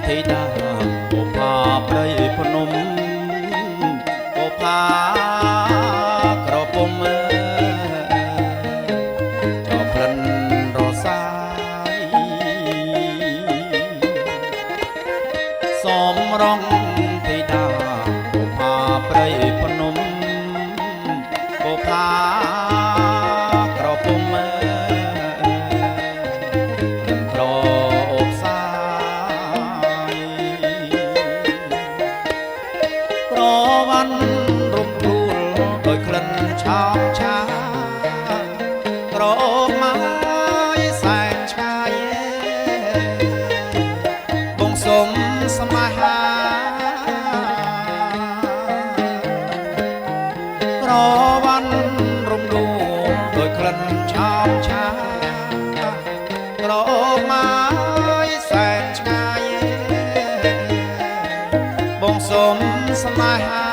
ធីតាបុផាព្រៃភ្នំបុផាក្រពុំចោក្លិនរសាយសំរងធីតាបុផាព្រៃភ្នំបុផាក្រពុំឆោមឆាក្រម៉ាយសែនឆ្ងាយបងសុំស្នេហាក្រវ៉ាន់រំដួលដោយក្លិនឆោមឆាក្រម៉ាយសែនឆ្ងាយបងសុំស្នេហា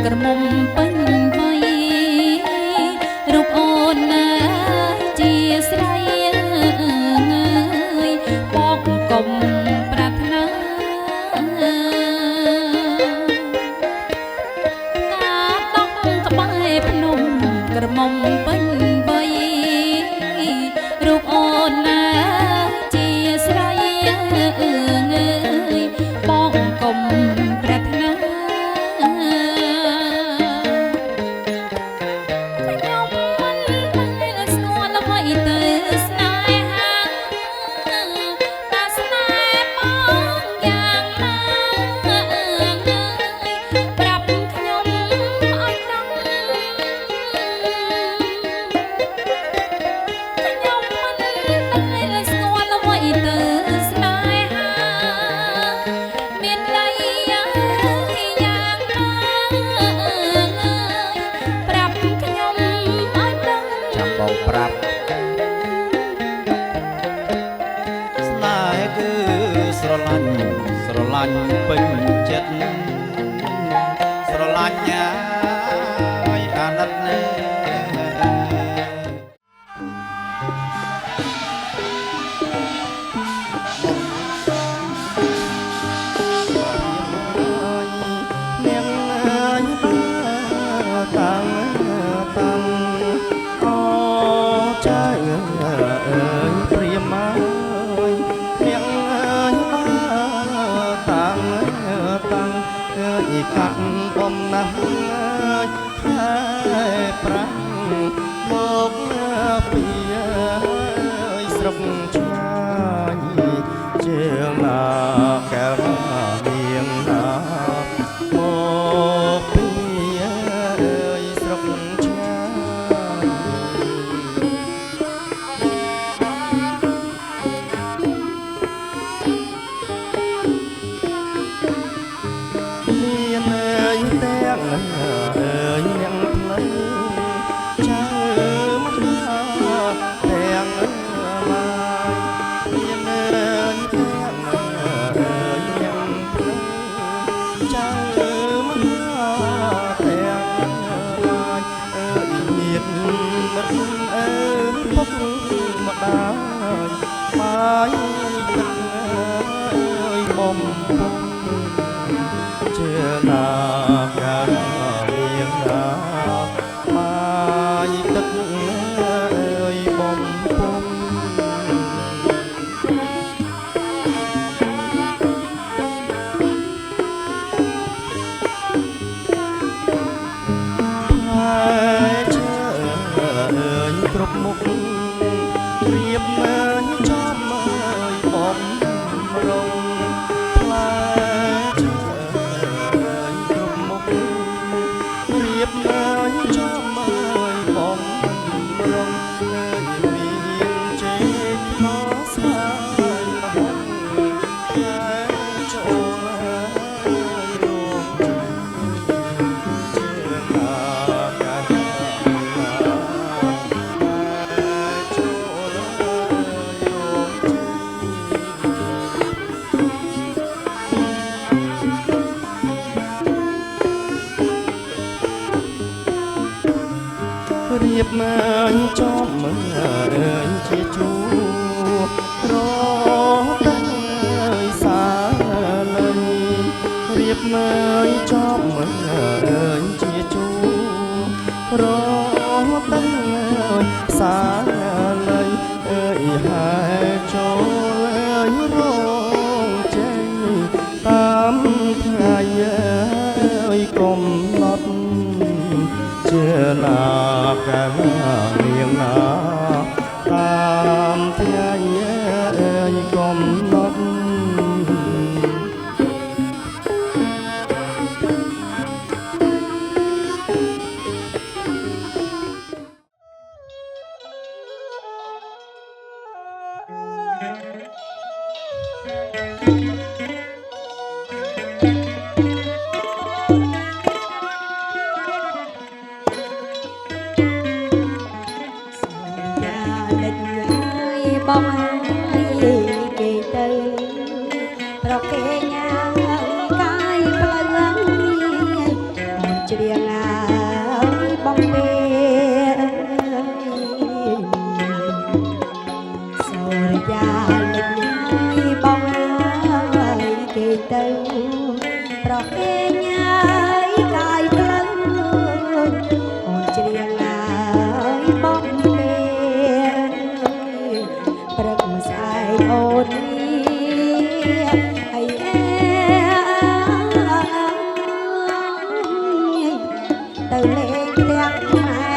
ក្រមុំពេញវ័យរូបអូនណាជាស្រីបកកុំប្រាថ្នាការដកក្បែរភ្នំក្រមុំពេញវ័យរូបអូនណាជាស្រីបកកុំប្រាថ្នាប្រាប់ស្នេហ៍គឺស្រឡាញ់ពេញចិត្តស្រឡាញ់ញ៉ាយអាណិតណាកាត់បំណាស់ រៀបមើលចំមើលជាជួរតែសាលីរៀបមើលចំមើលជាជួរតែសាលីអើយហើយចូលរងចេញតាមថ្ងៃអើយកំណត់ជាណាកាលនាងណាតាមថ្ងៃអើយកំណត់បងហើយគេទៅប្រគេញ៉ាំកាយផ្លូវមកច្រៀងហើយបងពេលសូរិយាលេចហើយបងហើយគេទៅប្រគេញ៉ាំកាយផ្លូវមកច្រៀងហើយបងព្រឹកមួយស្អែកអូនហើយទៅលេងផ្ទះម៉ែ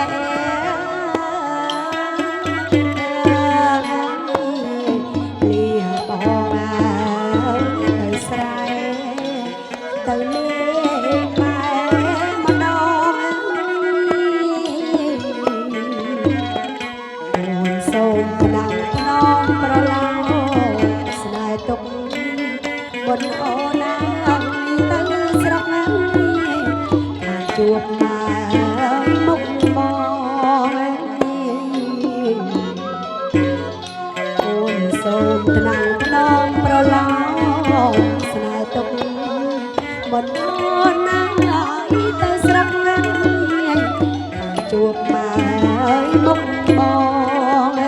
លីបងទៅស្រែទៅលេងម៉ែម្ដងសូមក្តាំងប្រឡោស្នេហ៍ទុកបុនអូនណាទៅស្រុកណាថាជួបមកមុខបងអូនសូមថ្នាំងប្រឡោស្នេហ៍ទុកបុនអូនណាទៅស្រុកណាថាជួបមកមុខបង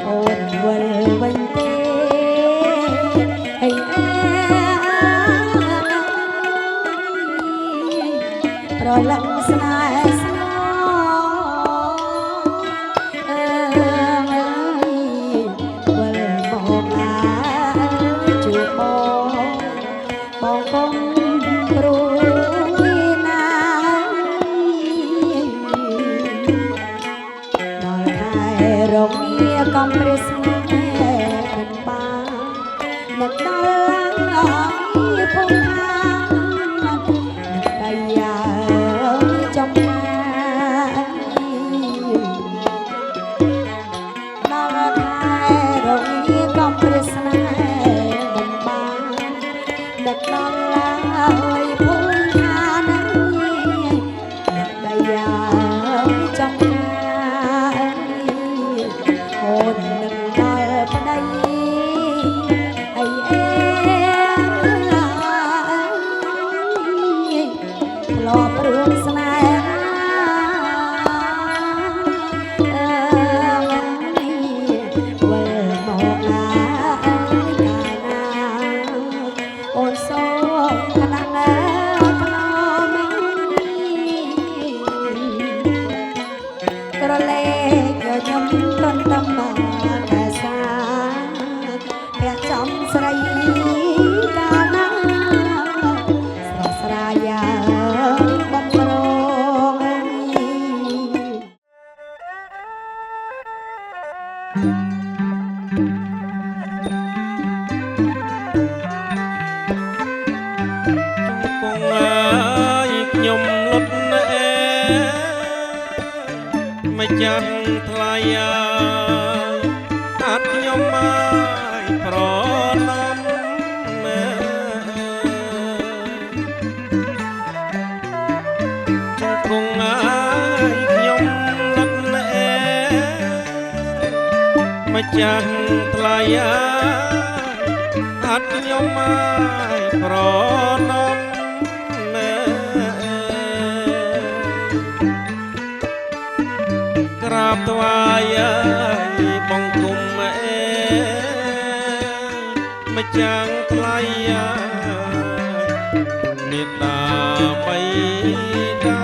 អូនវិលវិញទេអីប្រឡំស្នេហ៍ស្នវិលមកណាជួបបងកុំព្រួយណាដល់ខែរងាកំព្រះស្នេហ៍មិនបាននឹកដល់ឲ្យភូមិខាងនឹកតែយ៉ាងចំណាដល់ខែរងាកំព្រះស្នេហ៍មិនបាននឹកដល់ឲ្យភូមិខាងនឹកតែយ៉ាងចំណាអូននឹងដល់ប្តីអីធ្លាប់រួមស្នេហាវិលមកណាកាលណាអូនសូមខ្លាំងណាស់ថ្នមក្រឡេកខ្ញុំទន់តំតែសាព្រះចំស្រីកាលណាស្រស់ស្រាយបំប្រងគង់អើយខ្ញុំលុតអេម្ចាស់ថ្លៃអើយអាត់ខ្ញុំអើយប្រណំគង់អើយខ្ញុំលុតអេម្ចាស់ថ្លៃអើយអាត់ខ្ញុំអើយប្រណំ ថ្វាយបង្គំម្ចាស់ថ្លៃមេត្តាបៃតា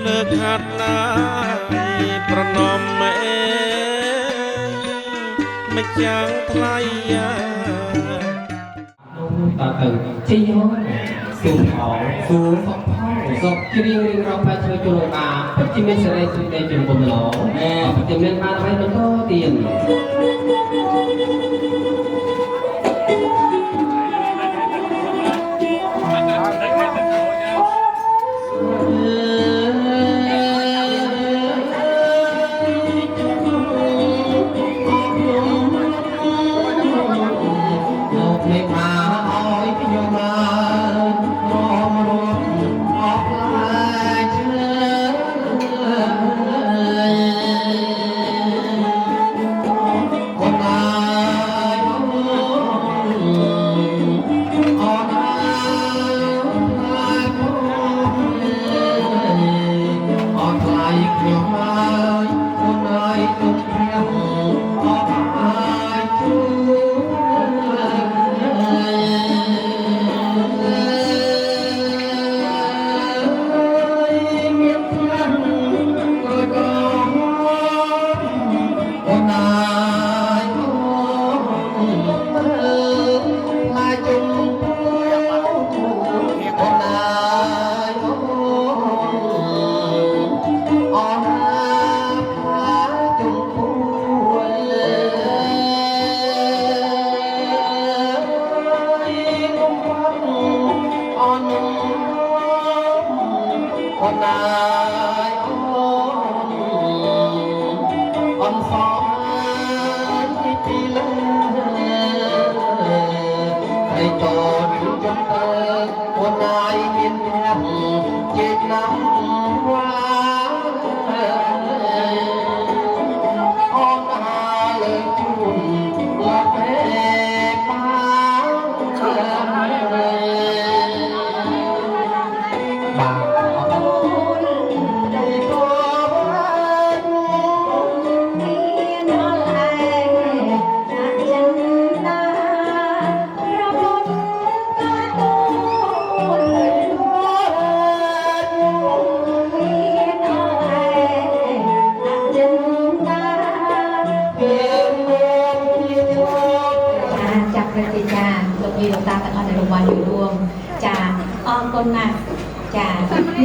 លើកហាត់ណាយប្រណមម្ចាស់ថ្លៃតើទៅជីហ៎ស៊ូផងស៊ូផងសុខជ្រៀងរៀងរាប់ផ្លែឈើចូលបានពិតជាមានសេរីសុខតែជាបំឡងពិតជាមានបានអ្វីបន្តទៀត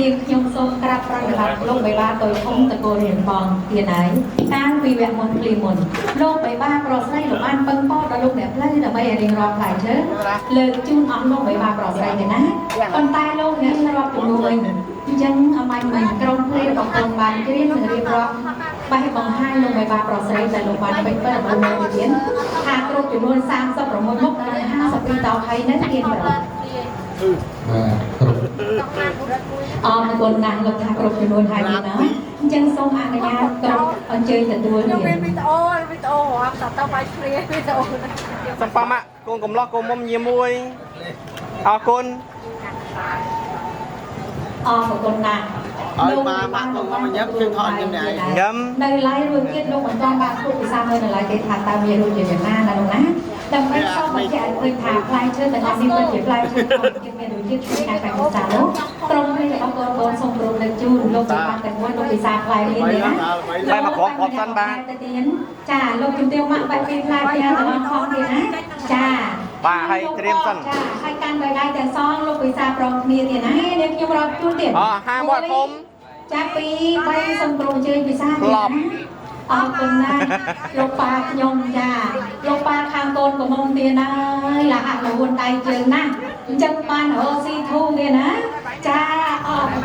នាងខ្ញុំសូមក្រាបប្រណិប័តលោកបេបាដោយអង្គតកូលរៀនបងទៀតហើយតាំងពីវគ្គមុនពីមុនលោកបេបាប្រស្រីលោកបានពឹងពោដល់លោកអ្នកផ្លូវដើម្បីឲ្យរៀងរាប់ផ្លែឈើលើកជូនអស់លោកបេបាប្រស្រីទេណាប៉ុន្តែលោកអ្នករាប់ចំនួនវិញអញ្ចឹងអមាញ់មិនក្រុមភ្លេងកំពុងបានជ្រៀននិងរៀបរាប់បេះបង្ហាញលោកបេបាប្រស្រីដែលលោកបានពេញពេញអំពីវិធានថាគ្រប់ចំនួន36មុខនិង52តោហើយនៅទៀតប្រហែលអរគុណណាស់លោកថាគ្រប់ចំនួនហើយណាអញ្ចឹងសូមអនុញ្ញាតក្រុមអញ្ជើញទទួលនេះវីដេអូរាប់តបាយព្រាវីដេអូសំប៉ាកូនកំឡោះកូនមុំញៀមមួយអរគុណអរគុណណាស់ឲ្យមកកូនមុំញ៉ាំគឺថតញ៉ាំញ៉ាំនៅឡាយរួមទៀតលោកបន្តបានគ្រប់ភាសានៅឡាយទេថាតើមានរូបជាយ៉ាងណាណាលោកណាដើម្បីសូមបញ្ជាក់ឲ្យឃើញថាផ្លែឈើទាំងអស់នេះពិតជាផ្លែឈើដែលមានរសជាតិឈ្ងុយខាងភាសាលោកក្រុមភ្លេងរបស់កូនសូមព្រមលើកជូនលោកពិបាកទាំងមួយលោកភាសាផ្លែនេះណាតែមកគ្រប់អត់សិនបានចាលោកជំទាវម៉ាក់បាច់ពីផ្លែទាំងអស់ផងទៀតណាចាបាទហើយត្រៀមសិនចាហើយកាន់បីដៃទាំងសងលោកពិសាប្រងគ្នាទៀតណានេះខ្ញុំរាប់ជូនទៀតហាមាត់ធំចាពី3សូមព្រមអញ្ជើញពិសាទៀតណាអរគុណណាស់លោកប៉ាខ្ញុំចាលោកប៉ាខាងកូនកំមុំទៀតណាលះលួនដៃជើងណាអញ្ចឹងបានរកស៊ីធូទៀតណាចាអរគុណ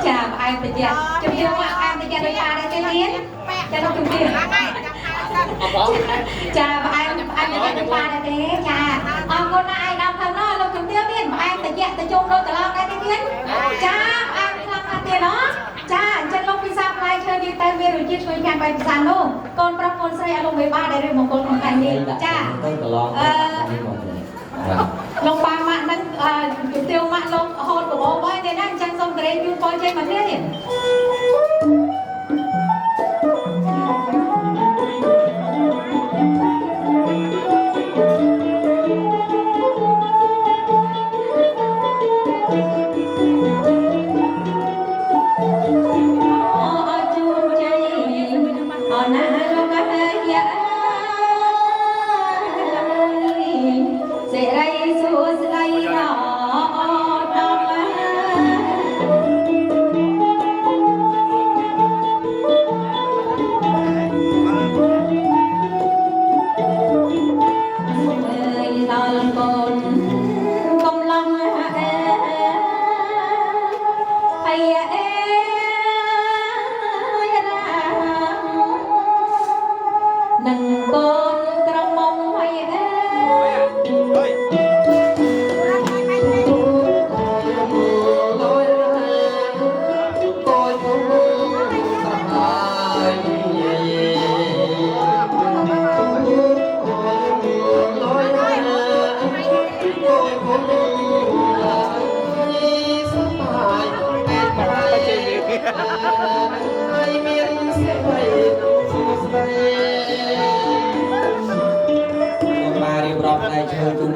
ចាផ្អែមតិចជំរាបមកផ្អែមតិចដូចប៉ាដែរទេទៀតចាលោកជំរាបចាផ្អែមតិចដូចប៉ាដែរទេចាអរគុណណាស់ឯកឧត្តមខាងនោះលោកជំរាបទៀតផ្អែមតិចទៅជុំដូចកន្លងដែរទេទៀតចាផ្អែមខ្លាំងណាស់ទៀតណាចាអញ្ចឹងលោកពិសាផ្លែឈើនេះទៅមានរសជាតិឈ្ងុយឆ្ងាញ់បែបភាសានោះកូនប្រុសកូនស្រីឲ្យលោកមេបាដែលរៀបមង្គលក្នុងថ្ងៃនេះចាទៅកន្លងលោកប៉ាម៉ាក់នឹង បាក់លោកហូតបបោបាយតែណាអញ្ចឹងសូមក្រេជូនបងចេញមកនេះ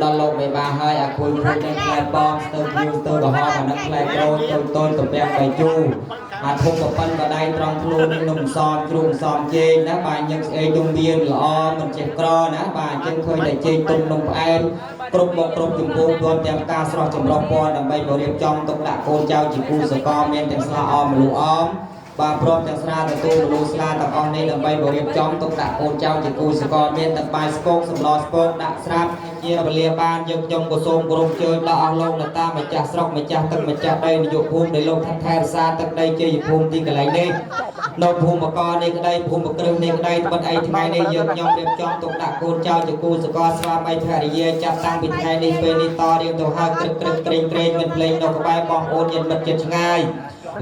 ដល់លោកមេបាហើយអាគុយខ្លួននឹងខ្លែបងស្ទើរភ្លៀងស្ទើរកំហល់អានឹងខ្លែក្រូចតូនតំពាំងបៃជូអាធុំប្រប៉ិនបដៃត្រង់ខ្លួននឹងនំសំជ្រូកសំជេងណាបាទញឹកស្អេងទុំមានល្អមិនចេះក្រណាបាទអញ្ចឹងឃើញតែជេងទុំនំផ្អែមគ្រប់មកគ្រប់ចម្ពោះព្រមទាំងការស្រស់ចម្រុះពណ៌ដើម្បីបរៀបចំទុកដាក់កូនចៅជាគូសកលមានទាំងស្លាអមមនុស្សអមបាទព្រមទាំងស្រាទទួលមនុស្សស្លាទាំងអស់នេះដើម្បីបរៀបចំទុកដាក់កូនចៅជាគូសកលមានទាំងបាយស្ពកសម្លស្ពកដាក់ស្រាប់ជាវេលាបានយើងខ្ញុំក៏សូមគោរពជើញដល់អស់លោកម្ចាស់ស្រុកម្ចាស់ទឹកម្ចាស់ដីនាយកភូមិដែលលោកថែរក្សាទឹកដីជ័យភូមិទីកន្លែងនេះនៅភូមិកនេះក្តីភូមិគ្រឹះនេះក្តីបិទអីថ្ងៃនេះយើងខ្ញុំរៀបចំទុកដាក់កូនចៅជាគូសកលស្វាមីភរិយាចាប់តាំងពីថ្ងៃនេះពេលនេះតរៀងទៅហើយក្រឹកក្រែងមានភ្លេងនៅក្បែរបងប្អូនញាតិមិត្តជិតឆ្ងាយ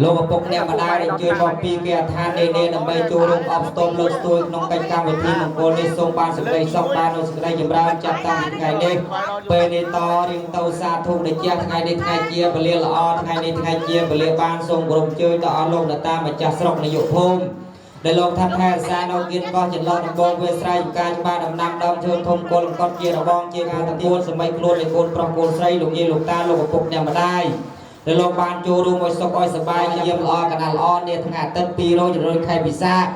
លោកឪពុកអ្នកម្ដាយដែលជួយមកពីគេឋាននេះដើម្បីចូលរួមអបស្ទមលើកស្ទួយក្នុងកិច្ចកម្មវិធីមង្គលនេះសូមបានសេចក្តីសុខបាននូវសេចក្តីចម្រើនចាប់តាំងពីថ្ងៃនេះពេលនេះតរៀងទៅសាធុដែលជាថ្ងៃនេះថ្ងៃជាពលាល្អថ្ងៃនេះថ្ងៃជាពលាបានសូមគោរពជើញដល់អស់លោកអ្នកតាម្ចាស់ស្រុកនាយកភូមិដែលលោកថាថែរក្សានៅគៀនកោះចន្លោះដំបងវាស្រ័យការច្បារដំណាំដើមឈើធំគល់កត់ជារបងជាការតពួនសម័យខ្លួននៃកូនប្រុសកូនស្រីលោកយាយលោកតាលោកឪពុកអ្នកម្ដាយដែលលោកបានចូលរួមឲ្យសុខឲ្យសប្បាយជាល្អកណ្ដាលល្អនាថ្ងៃអាទិត្យ200ខែពិសាត្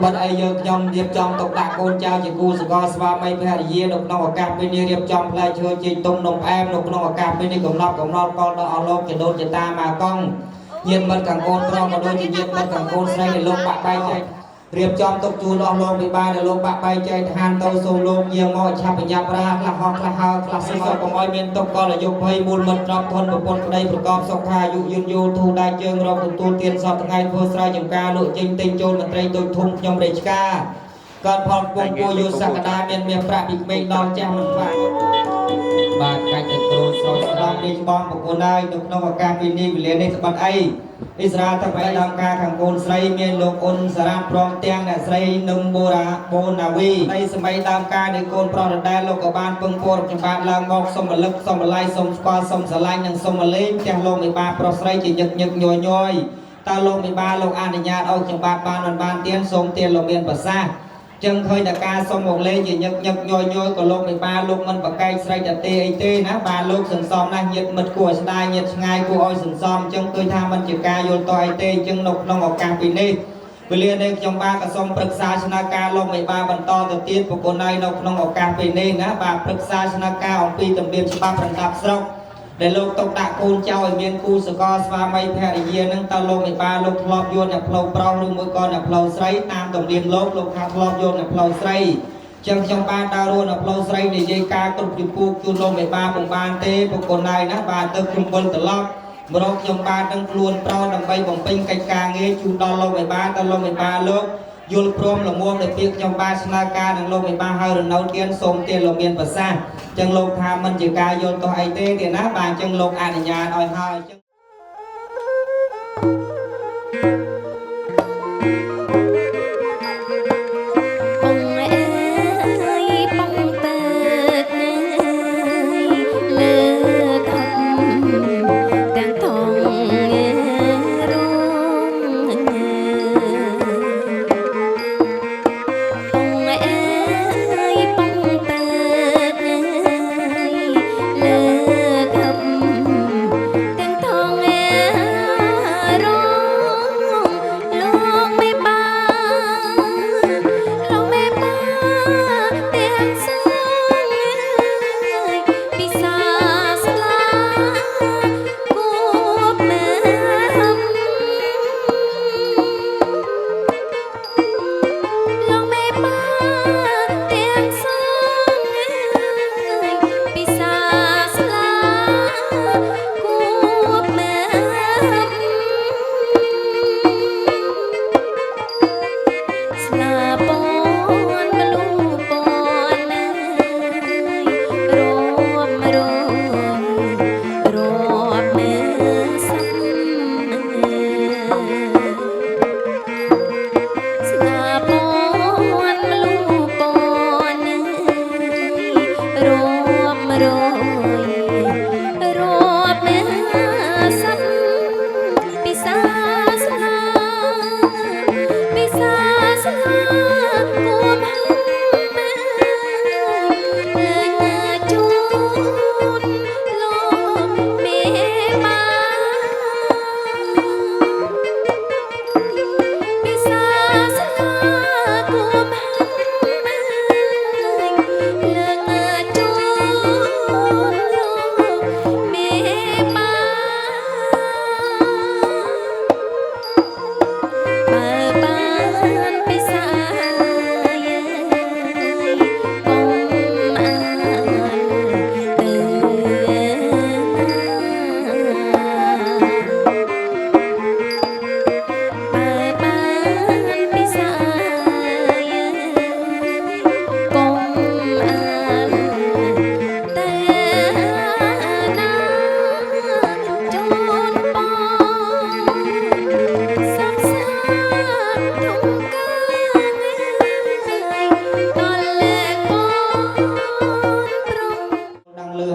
បិតអីយើងខ្ញុំរៀបចំទុកដាក់កូនចៅជាគូសកលស្វាមីភរិយានៅក្នុងឱកាសពេលនេះរៀបចំផ្លែឈើជ័យទុំនំផ្អែមនៅក្នុងឱកាសពេលនេះកំណត់កលដល់អស់លោកជាដូនជាតាម៉ាកង់ញាតិមិត្តខាងកូនប្រុសក៏ដូចជាញាតិមិត្តខាងកូនស្រីដែលលោកបាក់បែកចែករៀបចំទុកជូនដល់លោកវិបាលដែលលោកបាក់បែកចែកឋានទៅសូមលោកយាងមកឆាប់បញ្ញាប្រាខ្លះហោះខ្លះហើខ្លះសិស្សកុំឲ្យមានទុកកលអាយុភ័យមូលមិត្តត្រប់ធន់ប្រពន្ធក្តីប្រកបសុខអាយុយឺនយូរធូរដៃជើងរកទទួលទានសពថ្ងៃធ្វើស្រែចម្ការលក់ចេញទិញចូលមន្ត្រីដូចធំខ្ញុំរាជការកើតផលពងពោយុសក្តាមានមាសប្រាក់ពីក្មេងដល់ចាស់មិនខ្វះបាទកាច់តែគ្រូស្រោចស្រង់នេះបងប្រគល់ហើយនៅក្នុងឱកាសពីនេះវេលានេះស្បត់អីអ៊ីស្រាអែលទាំងឯកដើមការខាងកូនស្រីមានលោកអ៊ុនសារ៉ាតព្រមទាំងអ្នកស្រីនឹមបូណាវីនៃសម័យដើមការនៃកូនប្រុសដដែលលោកក៏បានពឹងពោរចំបានឡើងមកសុំរលឹកសុំបល័យសុំស្គាល់សុំស្រឡាញ់និងសុំមកលេងទាំងលោកមេបាប្រុសស្រីជាញឹកញយតើលោកមេបាលោកអនុញ្ញាតឲ្យចំបានមិនបានទៀនសូមទៀនលោកមានប្រសាសន៍ចឹងឃើញតែការសុំមកលេងជាញឹកញយក៏លោកមេបាលោកមិនប្រកែកស្រីតាទេអីទេណាបាទលោកសន្សំណាស់ញាតិមិត្តគួរឲ្យស្ដាយញាតិឆ្ងាយគួរឲ្យសន្សំចឹងឃើញថាមិនជាការយល់តអីទេចឹងនៅក្នុងឱកាសពីនេះវេលានេះខ្ញុំបាទក៏សូមប្រឹក្សាស្នើការលោកមេបាបន្តទៅទៀតប្រគល់នៅក្នុងឱកាសពេលនេះណាបាទប្រឹក្សាស្នើការអំពីទំនៀមច្បាប់ប្រដាប់ស្រុកដែលលោកទុកដាក់កូនចៅឲ្យមានគូសកលស្វាមីភរិយានឹងតើលោកមេបាលោកធ្លាប់យល់អ្នកផ្លូវប្រុសឬមួយក៏អ្នកផ្លូវស្រីតាមទំនៀមលោកថាធ្លាប់យល់អ្នកផ្លូវស្រីចឹងខ្ញុំបានដើររួនអ្នកផ្លូវស្រីនិយាយការគ្រប់ពីពូជូនលោកមេបាពុំបានទេប្រគល់ណៃណាបាទទៅខ្ញុំវិលត្រឡប់មករកខ្ញុំបាននឹងខ្លួនប្រុសដើម្បីបំពេញកិច្ចការងារជូនដល់លោកមេបាតើលោកមេបាលោកយល់ព្រមល្មមដែលពីខ្ញុំបានស្នើការនឹងលោកមេបាហើយរនៅទៀនសូមទៀនលោកមានប្រសាសន៍ចឹងលោកថាមិនជាការយល់ទោះអីទេទៀតណាបាទចឹងលោកអនុញ្ញាតឲ្យហើយចឹងលើខំ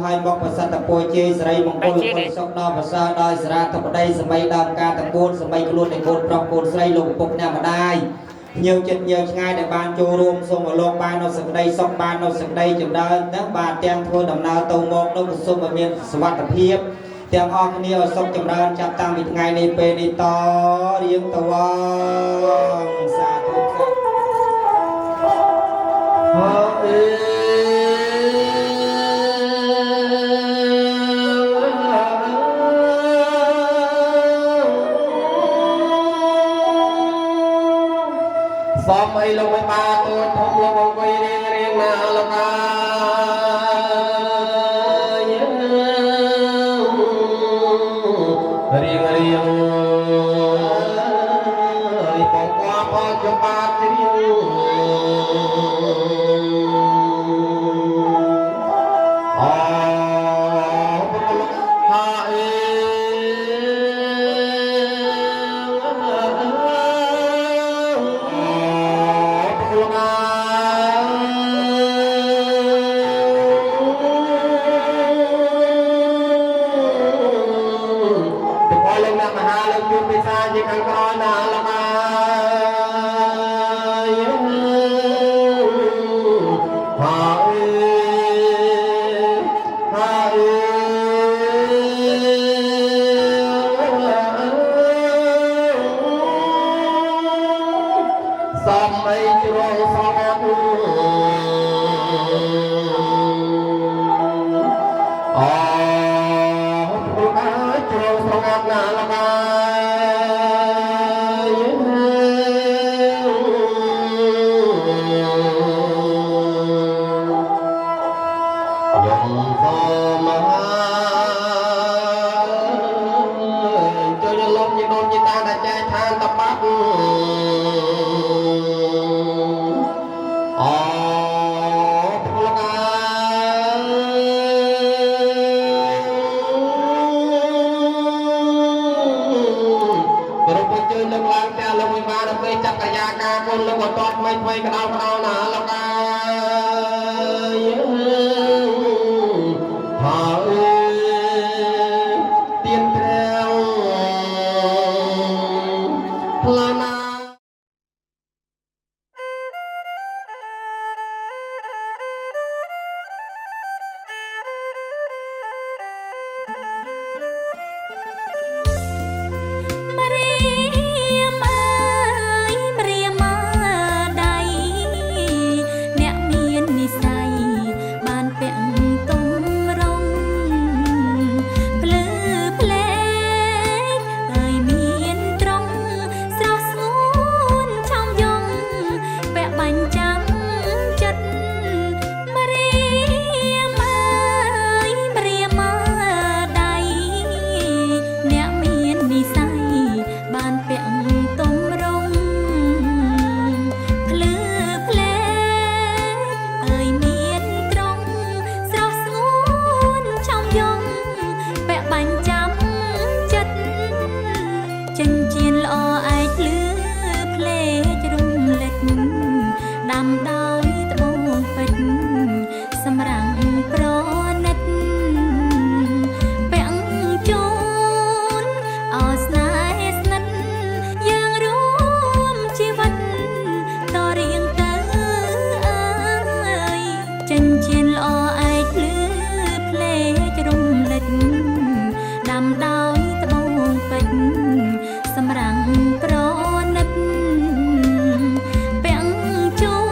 ឲ្យមកប្រសិទ្ធពរជ័យសិរីមង្គលបុត្រសុខដល់ប្រសើរដោយសារាធិបតីសម័យដើមការតកូនសម័យខ្លួននៃកូនប្រុសកូនស្រីលោកឪពុកអ្នកម្ដាយញើចិត្តញើឆ្ងាយដែលបានចូលរួមសូមឲ្យលោកបាននៅសេចក្តីសុខបាននៅសេចក្តីចម្រើនទាំងបានទាំងធ្វើដំណើរទៅមកនៅសូមឲ្យមានសុវត្ថិភាពទាំងអស់គ្នាឲ្យសុខចម្រើនចាប់តាំងពីថ្ងៃនេះពេលនេះតរៀងតវងសាធុសាធុសមអីលោកមិនបានទូលធំលោកអង្គុយរៀងណាលោកអារៀងបងបងចំបាត់រៀងសម្រាប់ប្រណិតពាំងជូន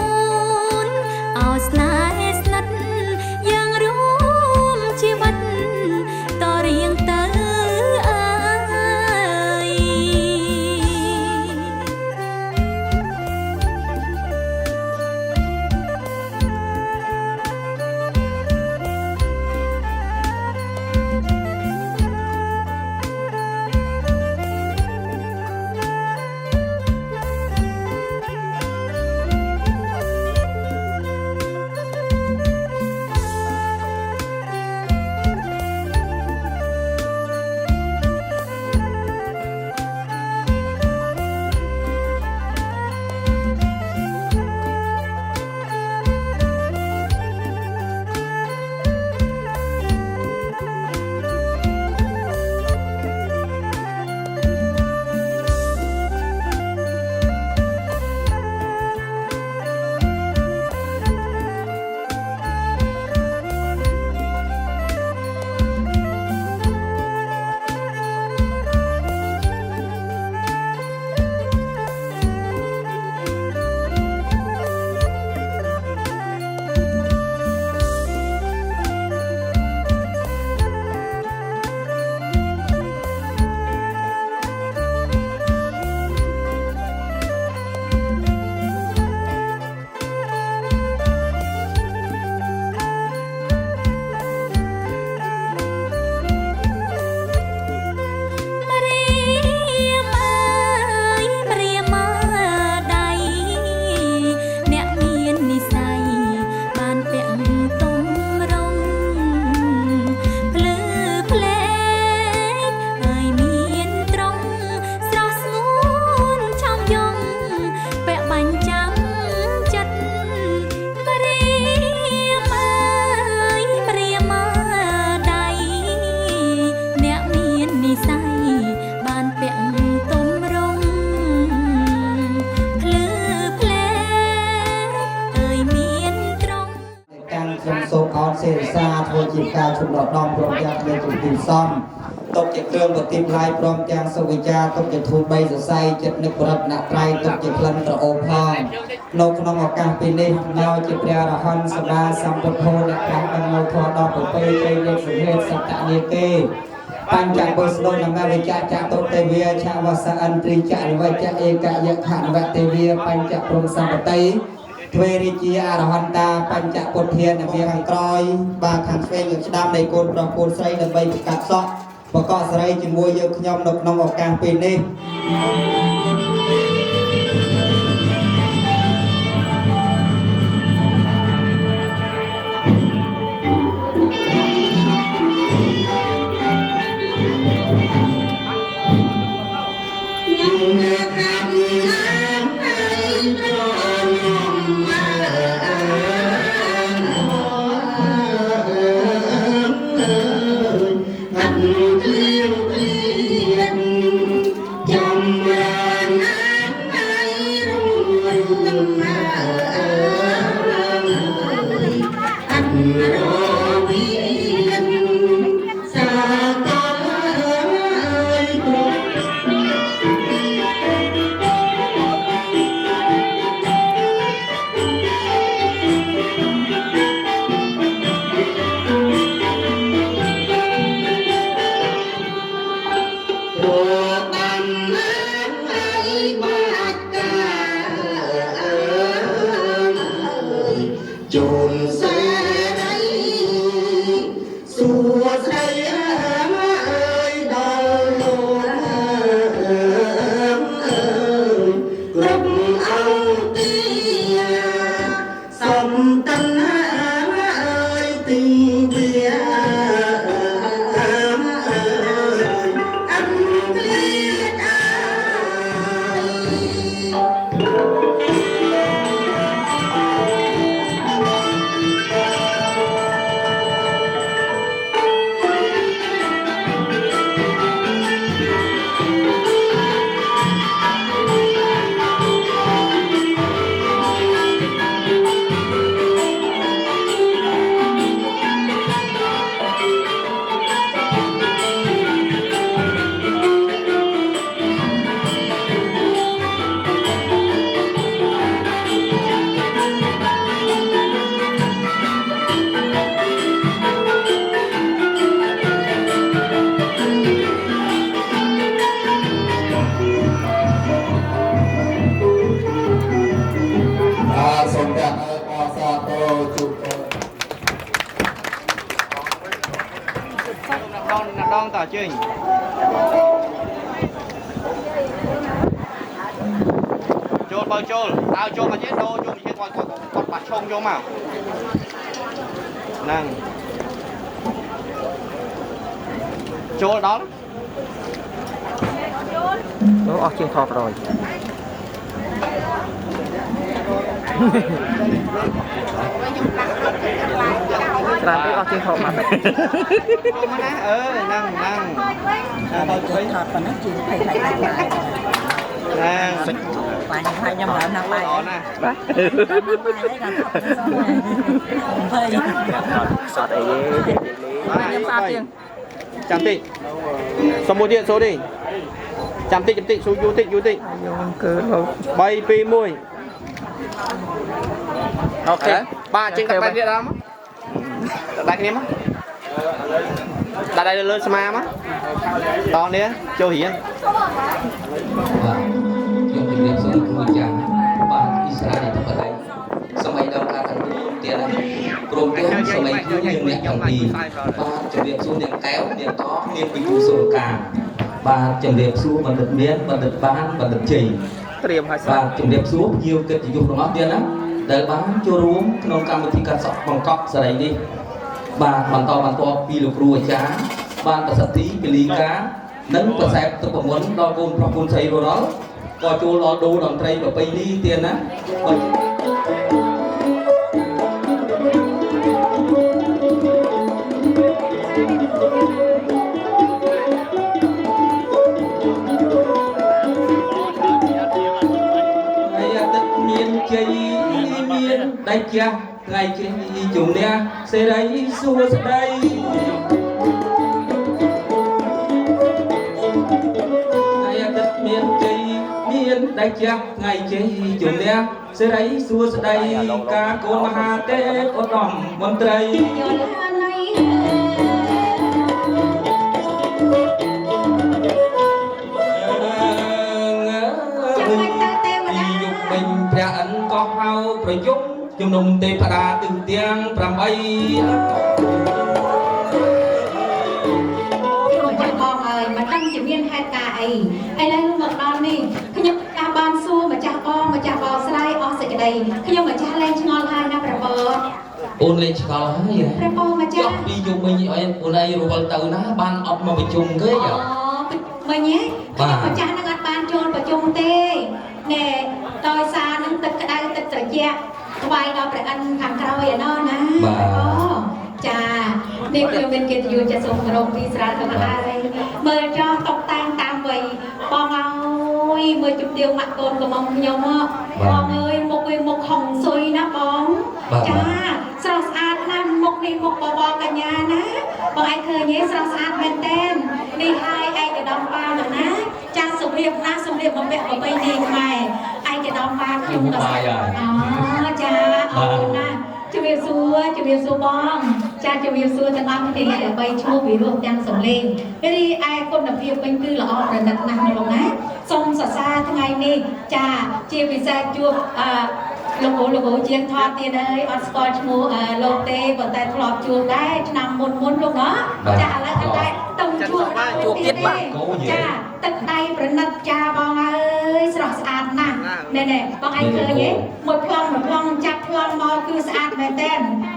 ការជុំដកដងព្រមទាំងមានជំទាវសំទុកជាគ្រឿងប្រទីបឡាយព្រមទាំងសុវិចាទុកជាធូប3សរសៃចិត្តនឹករតនត្រ័យទុកជាក្លិនក្រអូបផងនៅក្នុងឱកាសពេលនេះញោជាព្រះរហន្តសម្មាសម្ពុទ្ធអ្នកខាងបាននៅធម៌ដល់ប្រពៃជ័យលេខសុហេតុសត្តនាគេបញ្ចបុស្ដុនមវិជ្ជចតុទេវាឆវសអន្ត្រីចរវជ្ជឯកយខនវទេវាបញ្ចព្រំសម្បតិទ្វេរិជាអរហន្តាបញ្ចពុទ្ធានវាខាងក្រោយបាទខាងឆ្វេងនិងស្ដាំនៃកូនប្រុសកូនស្រីដើម្បីប្រកាសសក់បកកស្រីជាមួយយើងខ្ញុំនៅក្នុងឱកាសពេលនេះដងតើជើញចូលបើចូលដើរចូលមកទៀតដូរចូលមកទៀតគាត់បាត់ឆុងចូលមកហ្នឹងចូលដល់ចូលអស់ជាងថតប្រយច្រើនពេកអស់ជាងថតមកចូលមកណាហ្នឹងដល់ជួយថតប៉ុណ្ណឹងជាង20ថ្ងៃដែរហ្នឹងបាញ់ខ្ញុំឡើងណាស់បាយអូណាបាទសតអីខ្ញុំស្អាតជាងចាំតិចសុំមួយទៀតសូទេចាំតិចស៊ូយូតិចខ្ញុំគឺ3 2 1អូខេបាទចេញកាត់ទៀតដល់មកដៃគ្នាមកដៃលើស្មាមកតនេះចូលរៀនបាទខ្ញុំជំរាបសួរគ្រូចាស់បាទអ៊ីស្រាអែលទៅបដៃសម័យដល់ការទាំងទៀតក្រុមទាំងសម័យខ្ញុំអ្នកទាំងពីរបាទជំរាបសួរអ្នកកែវអ្នកតមានពីគ្រូសូលកាបាទជំរាបសួរបណ្ឌិតមានបណ្ឌិតបានបណ្ឌិតជ័យត្រៀមហើយបាទជំរាបសួរភ្ញៀវកិត្តិយសរបស់ទៀតណាដែលបានចូលរួមក្នុងកម្មវិធីកាត់សក់បង្កប់សេរីនេះបាទបន្តពីលោកគ្រូអាចារ្យបានប្រសិទ្ធិពលីកានិងប្រសែបទឹកប្រមន់ដល់កូនប្រុសកូនស្រីរលក៏ចូលដល់ដូរតន្ត្រីប្រពៃណីទៀតណាដៃចាស់ថ្ងៃជិះជំនះសេរីសួស្ដី ai chắc ngày chế chúng nè sẽ đấy xua sẽ đây ca côn mà hà tê có đòn môn tây dục mình ra ấn có hao phải chúc chung nông tê phá đa từng tiếng pram bay ជាមានហេតុការអីឥឡូវមកដល់នេះខ្ញុំការបានសួរម្ចាស់បងម្ចាស់បោស្រីអស់សេចក្តីខ្ញុំម្ចាស់លែងឆ្ងល់ហើយណាប្រពោអូនលេងឆ្ងល់ហើយប្រពោម្ចាស់ពីយប់មិញឲ្យអូនឯងរវល់ទៅណាបានអត់មកប្រជុំគេអូមិញហ៎ម្ចាស់នឹងអត់បានចូលប្រជុំទេណែដោយសារនឹងទឹកក្តៅទឹកត្រជាក់ថ្វាយដល់ព្រះអិនខាងក្រោយឯណោះណាអូចានេះគឺមានកិត្តិយសចាសូមគោរពពីស្រាលទាំងឡាយមើលចោលតុបតែងតាមវ័យបងអើយមើលជប់ទៀវម៉ាក់កូនកំងខ្ញុំបងអើយមុខវាមុខហុងស៊ុយណាបងចាស្រស់ស្អាតណាស់មុខនេះមុខបបកញ្ញាណាបងឯងឃើញទេស្រស់ស្អាតមែនតើនេះហើយឯកឧត្តមបានណាចាសម្រៀបណាសម្រៀបបំពាក់ប្រពៃណីខ្មែរឯកឧត្តមបានខ្ញុំក៏អូចាអរគុណណាជំរាបសួរបងចាជំរាបសួរទាំងអស់គ្នាដើម្បីឈ្មោះវិរោះទាំងសំលេងរីឯគុណភាពវិញគឺល្អប្រណិតណាស់បងណាសូមសរសើរថ្ងៃនេះចាជាពិសេសជួបលោកជាងថតទៀតហើយអត់ស្គាល់ឈ្មោះលោកទេប៉ុន្តែធ្លាប់ជួបដែរឆ្នាំមុនលោកណាចាឥឡូវអត់ដែរទៅជួបទៀតបាទចាទឹកដៃប្រណិតចាបងអើយស្រស់ស្អាតណាស់ណែបងឯងឃើញទេមួយប្លង់ចាប់ប្លង់មកគឺស្អាតមែនតើ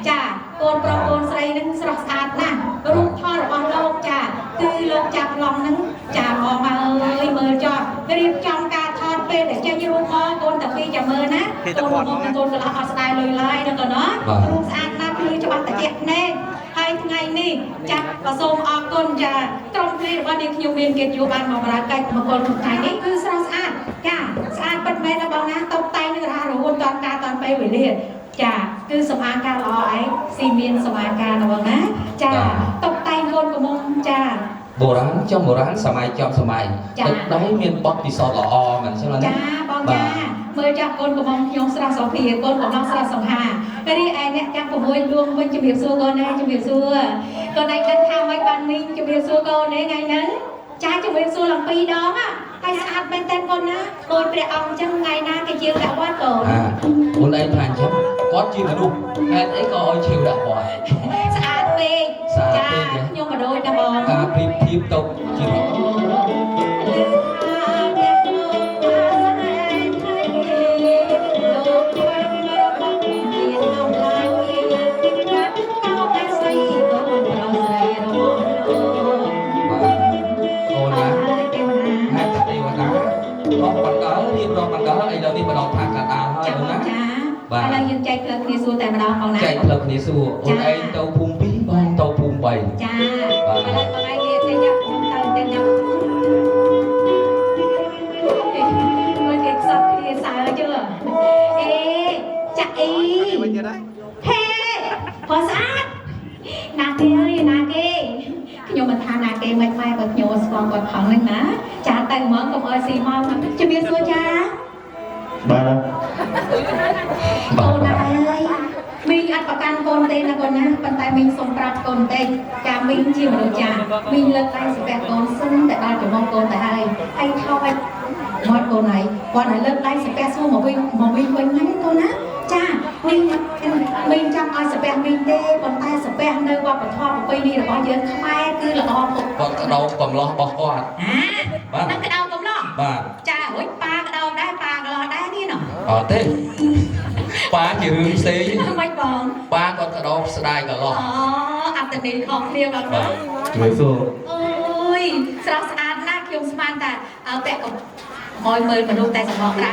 ចាកូនប្រុសកូនស្រីនឹងស្រស់ស្អាតណាស់រូបថតរបស់លោកចាគឺលោកចាប់ប្លង់នឹងចាបងអើយមើលចោលរៀបចំការថតពេលដែលចេញរូបមកកូនតាពីចាំមើលណាកូនបងកូនកន្លះអត់ស្ដាយលុយឡាយដល់កូនណារូបស្អាតណាស់គឺច្បាស់តាក់ភ្នែកហើយថ្ងៃនេះចាក៏សូមអរគុណចាក្រុមគ្រារបស់នេះខ្ញុំមានកិត្តិយសបានមកបម្រើកិច្ចមកកូនថ្ងៃនេះគឺស្រស់ស្អាតចាស្អាតពិតមែនណាបងណាតុបតែងនឹងរហ័សរហួនតាន់ការតាន់ពេលវេលាចាគឺសម្អាតការល្អឯងស៊ីមានសម្អាតការណាបងណាចាតុបតែងកូនកំមុំចាបុរាណចំបុរាណសម័យចំសម័យទឹកដៃមានបទពិសោធន៍ល្អមិនចឹងណាចាបងចាមើលចាស់កូនកំមុំខ្ញុំស្រស់សោភាកូនកំឡោះស្រស់សង្ហារីឯអ្នកទាំង6ដួងវិញជំរាបសួរកូនណាជំរាបសួរកូនឯងដឹងថាមិនបានមីងជំរាបសួរកូននេះថ្ងៃហ្នឹងចាជំរាបសួរឡើង2ដងហើយស្អាតមែនតើកូនណាដូចព្រះអង្គអញ្ចឹងថ្ងៃណាគេជាវដាក់វត្តកូនអូនឯងថាអញ្ចឹងគាត់ជាមនុស្សហេតុអីក៏ឲ្យជាវដាក់វត្តស្អាតពេកចាខ្ញុំក៏ដូចដែរបងការប្រៀបធៀបទៅជាម្ដងថាកាតាហើយអូនណាចាបាទឥឡូវយើងចែកផ្លូវគ្នាសួរតែម្ដងបងណាចែកផ្លូវគ្នាសួរអូនឯងទៅភូមិ2បងទៅភូមិ3ចាបាទឥឡូវបងឯងនិយាយទៅញ៉ាំខ្ញុំទៅញ៉ាំមួយគេខ្សត់គ្នាសើជឿអេចាក់អីហេព្រោះស្អាតណាគេអើយណាគេខ្ញុំមិនថាណាគេមិនម៉ែបើខ្ញុំស្គាល់គាត់ផងហ្នឹងណាចាទៅហ្មងកុំអើយស៊ីមកជំរាបសួរចាបាទកូនណាអើយមីងអត់ប្រកាន់កូនទេណាកូនណាប៉ុន្តែមីងសុំប្រាប់កូនទេចាមីងជាមនុស្សចាមីងលើកដៃស្ពះកូនសិនតែដល់ចំមុខកូនទៅហើយហើយថោកឲ្យកូនហើយគាត់ឲ្យលើកដៃស្ពះសួរមកវិញហ្នឹងកូនណាចាមីងចាំឲ្យស្ពះមីងទេប៉ុន្តែស្ពះនៅវប្បធម៌ប្រពៃណីរបស់យើងខ្មែរគឺល្អគាត់ក្តោបកំឡោះរបស់គាត់បាទនឹងក្តោបកំឡោះបាទចារួចប៉ាក្តោបដែរប៉ាកន្លោះដែរនេះណោះអត់ទេប៉ាជារឿងផ្សេងមិនបងប៉ាគាត់ក្តោបស្ដាយកន្លោះអូអត្តន័យខុសគ្នាបងណាជួយសួរអូយស្រស់ស្អាតណាស់ខ្ញុំស្មានតែពាក់ឲ្យមើលមនុស្សតែសម្បកក្រៅ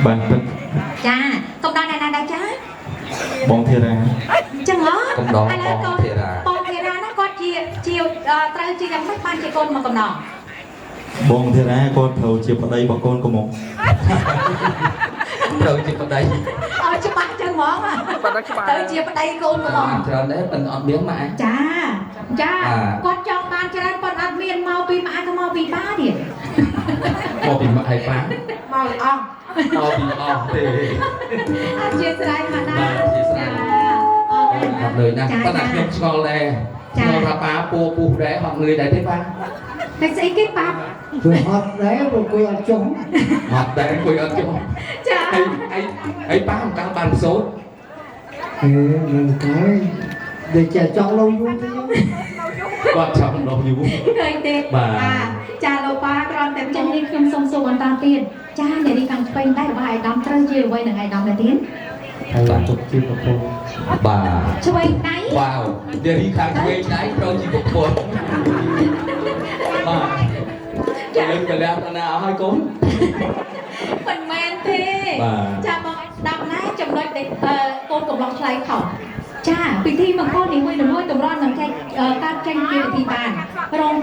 បាទចាកុំដល់ណាដែរចាបងធីរាចឹងហ៎កំដងបងធីរាណាគាត់ជាត្រូវជាយ៉ាងម៉េចបានជាកូនមកកំដងបងធីរាគាត់ត្រូវជាប្តីរបស់កូនកំមុំត្រូវជាប្តីអត់ច្បាស់ចឹងហ្មងត្រូវជាប្តីកូនកំមុំច្រើនដែរប៉ុន្តែអត់មានម៉ែចាគាត់ចង់បានច្រើនប៉ុន្តែអត់មានមកពីម៉ែក៏មកពីប៉ាទៀតមកពីម៉ែហើយប៉ាមក เลยอ่ะ เอาดีออกเด้ เชียร์สไลด์มานะเลยนะตอนนั้นยกชอเลยเราพาป้าปูได้หอบเงยได้ที่ป้า แต่ใส่กิ๊กปั๊บ Rồi họp đấy rồi cô ăn trống หอบได้คุยกันจบ จ้า ไอ้ป้าของกลางบ้านโซด Ê, mình cái để trẻ chọn lâu vui thế ก็ชอบเราอยู่ เคยเด็กจ้าเราป้ากรอนแต่จังนี่ខ្ញុំសុំសួរបន្តទៀតចាអ្នកនេះខាងឆ្វេងដែរបើអាយដាមត្រូវជាអ្វីនឹងអាយដាមដែរទៀត Thầy tục chim của cô บ่า ឆ្វេងដៃ ว้าวเดี๋ยวนี้ข้างเวทได้เราจีบคนมาจะเล่นไปแล้วนะเอาให้ก้ม មិនមែនទេចាបងដាំណាចំណុចដែលកូនកំឡុងឆ្លៃខោចាពិធីមង្គលនីមួយៗតម្រាំនឹងចែកការចេញជាពិធីបានរង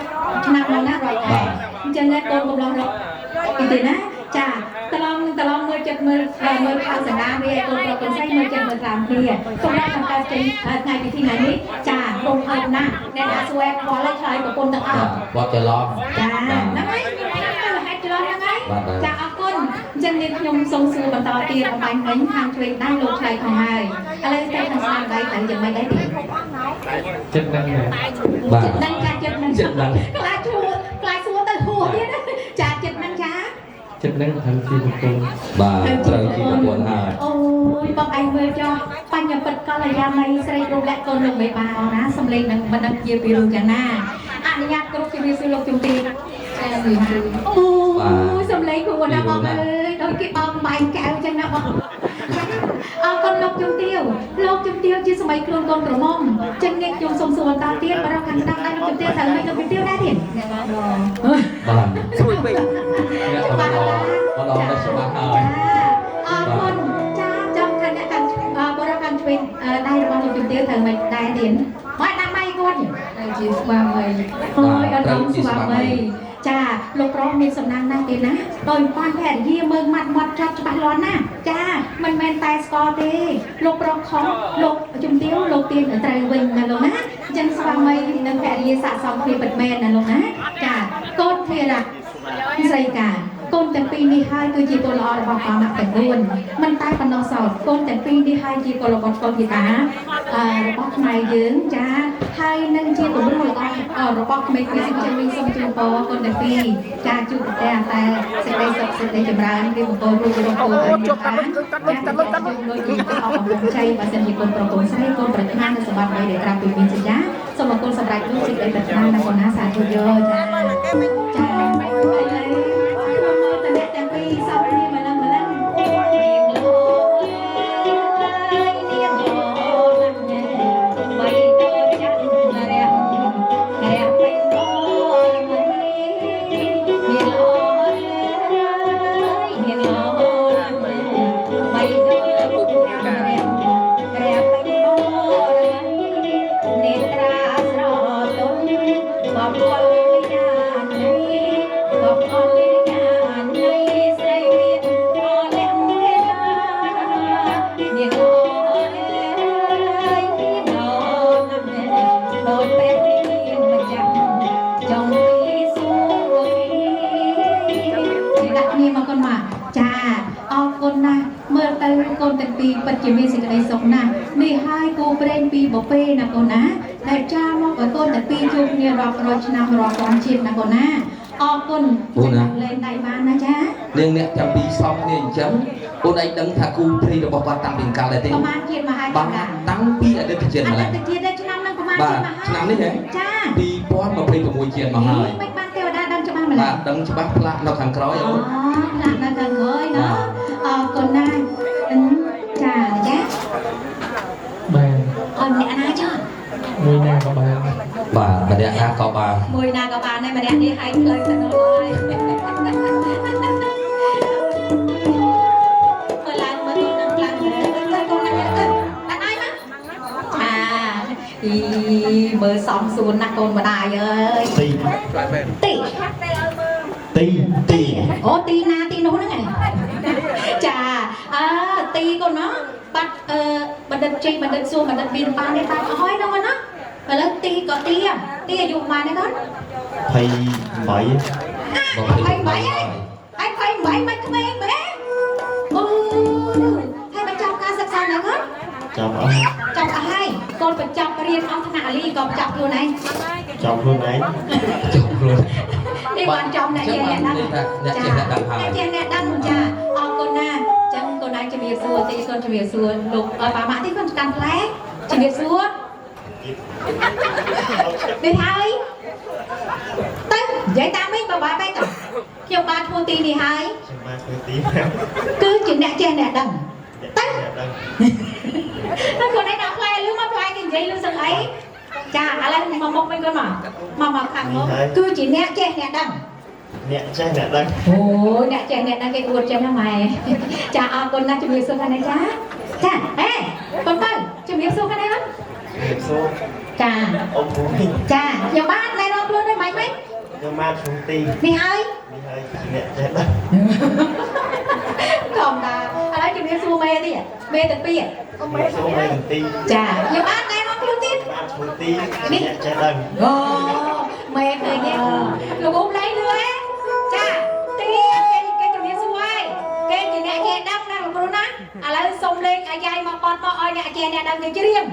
ឆ្នាំនោះណារាល់ខែអញ្ចឹងកូនកំឡុងរកពិធីណាចាតឡងមើលចិត្តមើលខាងសណ្ដាវាកូនប្រុសកូនស្រីមើលចិត្តមើលតាមគ្នាសម្រាប់ក្នុងការចេញថ្ងៃពិធីថ្ងៃនេះចារងអត់ណាអ្នកណាស្វែងខ្វល់ឲ្យឆ្លើយប្រពន្ធទាំងអស់ บอกจะร้อง ចាហ្នឹងហើយហេតុច្រឡំហ្នឹងហើយចាអរគុណអញ្ចឹងនេះខ្ញុំសូមសួរបន្តទៀតអំបញ្ញវិញខាងឆ្វេងដៃលោកឆ្លៃផងហើយឥឡូវទៅខាងស្ដាំដៃទៅយ៉ាងម៉េចដែរទេ Chất năng này บ่า ដឹងចាចិត្តហ្នឹងខ្លាចសួរទៅហួរទៀតចាចិត្តហ្នឹងចា Chất năng thằng chim của cô บ่าត្រូវជីបคนហើយ អូយបងឯងមើលចុះបញ្ញពិតកល្យាណីស្រីរូបលក្ខកូនលោកមេបាណាសំលេងនឹងមិនដឹងជាពីរូបយ៉ាងណាអនុញ្ញាតគ្រប់ជំរាបសួរលោកជំទាវចាអូយសំលេងគ្រូណាបងអើយដូចគេបោកបាយកែវចឹងណាបងអរគុណលោកជំទាវជាសម័យខ្លួនកូនក្រមុំចឹងនេះខ្ញុំសូមសួរបន្តទៀតបរិបខាងស្ដាំដៃលោកជំទាវត្រូវឲ្យលោកជំទាវដែរទៀត บ่าช่วยไปเนี่ยเอามาลองได้สบายហើយ អរគុណចាចំខាងអ្នកខាងបរិបខាងឆ្វេងដៃរបស់លោកជំទាវត្រូវមិនដែរទៀតមកដាក់ម៉ៃគាត់ជាស្វាមីអូយអត់ដល់ស្វាមីចាលោកប្រុសមានសំណាងណាស់ទេណាដោយបានភរិយាមើលម៉ាត់មាត់ចាប់ច្បាស់លាស់ណាចាមិនមែនតែស្គាល់ទេលោកប្រុសខំលោកជំទាវលោកទៀនត្រូវវិញណាលោកណាអញ្ចឹងស្វាមីនិងភរិយាស័ក្តិសមគ្នាពិតមែនណាលោកណាចាកូនធារៈស្រីកាកូនទាំងពីរនេះហើយគឺជាកូនល្អរបស់ព្រះមកទាំង4មិនតែប៉ុណ្ណោះសោតកូនទាំងពីរនេះហើយជាកូនរបស់កូនធីតារបស់ខ្មែរយើងចាហើយនឹងជាគំរូល្អរបស់ក្មេងពីសិក្សាមីសូមជូនពរកូនទាំងពីរចាជួបតែសេចក្តីសុខសេចក្តីចម្រើនពីបង្គោលរូបរបស់កូនឲ្យមានបានចាជួយដូចជាអបអរជ័យបើសិនជាកូនប្រុសកូនស្រីកូនប្រាថ្នានៅសម្បត្តិដែលក្រាបពីមានសញ្ញាសូមអរគុណសម្រាប់លោកសេចក្តីប្រាថ្នានៅកូនណាសាធុយោចាទាំងពីរសោកគ្នាម្លឹងនាងលោនាងលោណាស់ញ៉ែបីតូចចាស់រះពេញអូយនាងលោនាងលោណាស់ញ៉ែបីតូចចាស់រះពេញអូនេត្រាស្រទន់បបលញាណីបបលញាស្រីមានអរលាក់មេតានាងអូនអើយនាងអូនណាស់ដូចពេលនាងម្ចាស់ចង់ពីសួរពីដាក់គ្នាមកកូនមកចាអរគុណណាស់មើលទៅកូនទាំងពីរពិតជាមានសេចក្តីសុខណាស់នេះហើយគូព្រេងពីបបេណាកូនណាដែលចាមកឲ្យកូនទាំងពីរជួបគ្នារាប់រយឆ្នាំរាប់ពាន់ជាតិណាកូនណាអរគុណលេងដៃបានណាចា នាងអ្នកចាំពីសំគ្នាអញ្ចឹងអូនឯងដឹងថាគូព្រីរបស់គាត់តាំងពីកាលដែរទេ ប្រហែលជាតិមហាជន តាំងពីអតីតជាតិម្ល៉េះ អតីតជាតិឆ្នាំហ្នឹងប្រហែលជាតិមហា ឆ្នាំនេះហ៎ ចា 2026ជាតិមកហើយ មិនបានទេវតាដឹងច្បាស់ម្ល៉េះ បាទដឹងច្បាស់ផ្លាកនៅខាងក្រោយអូន ផ្លាកនៅខាងក្រោយណោះអរគុណណាស់ចាចា Bàn អរអ្នកណាចុះ Mùi nào có bàn បាទម្នាក់ណាក៏បាន មួយណាក៏បានដែរម្នាក់នេះឲ្យផ្លូវទៅដល់ហើយមើលឡើងមើលនឹងខ្លាំងទៅកូនណាទៅដាក់ដៃមកអីមើលសំសួនណាកូនម្ដាយអើយ Tì ទី Tì អូទីណាទីនោះហ្នឹងចាទីកូនណាបាត់បណ្ឌិតជ័យបណ្ឌិតសួរបណ្ឌិតមានបានទេបាត់អស់ហើយហ្នឹងណាឥឡូវទីក៏ទីអាយុប៉ុន្មានទេកូន Thầy 7 បង 23ហើយអ ai quay mấy cái mẹ mẹ hay mà chọc ca sắp sao này hết chọc ai con phải chọc riêng ông thằng nào đi còn chọc luôn này chọc luôn đi quan trọng này chị nè chị nè đăng cha con na chẳng con này chỉ việc xua thì con chỉ việc xua lục bà mã thì con càng lé chỉ việc xua đi hai tới vậy ta mới bà bay cả kêu ba thua ti đi hai cứ chỉ nè che nè đằng tới nó còn đấy nào play lưu mà play cái gì lưu sân ấy chaอะไรmà một bên con mà khẳng nó cứ chỉ nè che nè đằng ôi nè che nè đằng cái uột che nó mày cha con na chụp việc xua cái này cha ê con tới chụp việc xua cái này không cha giờ ba này nó luôn đấy mày mấy đi hơi còn là ai chụp việc xua mê đi mê từ pi cha giờ ba này nó luôn tin đi mê cười nhé rồi bố lấy nữa cha tiền cái chụp việc xua ai cái chị nè che đăng nè rồi na lại xông lên ai dây mà con ơi nè che nè đăng thì chứ riêng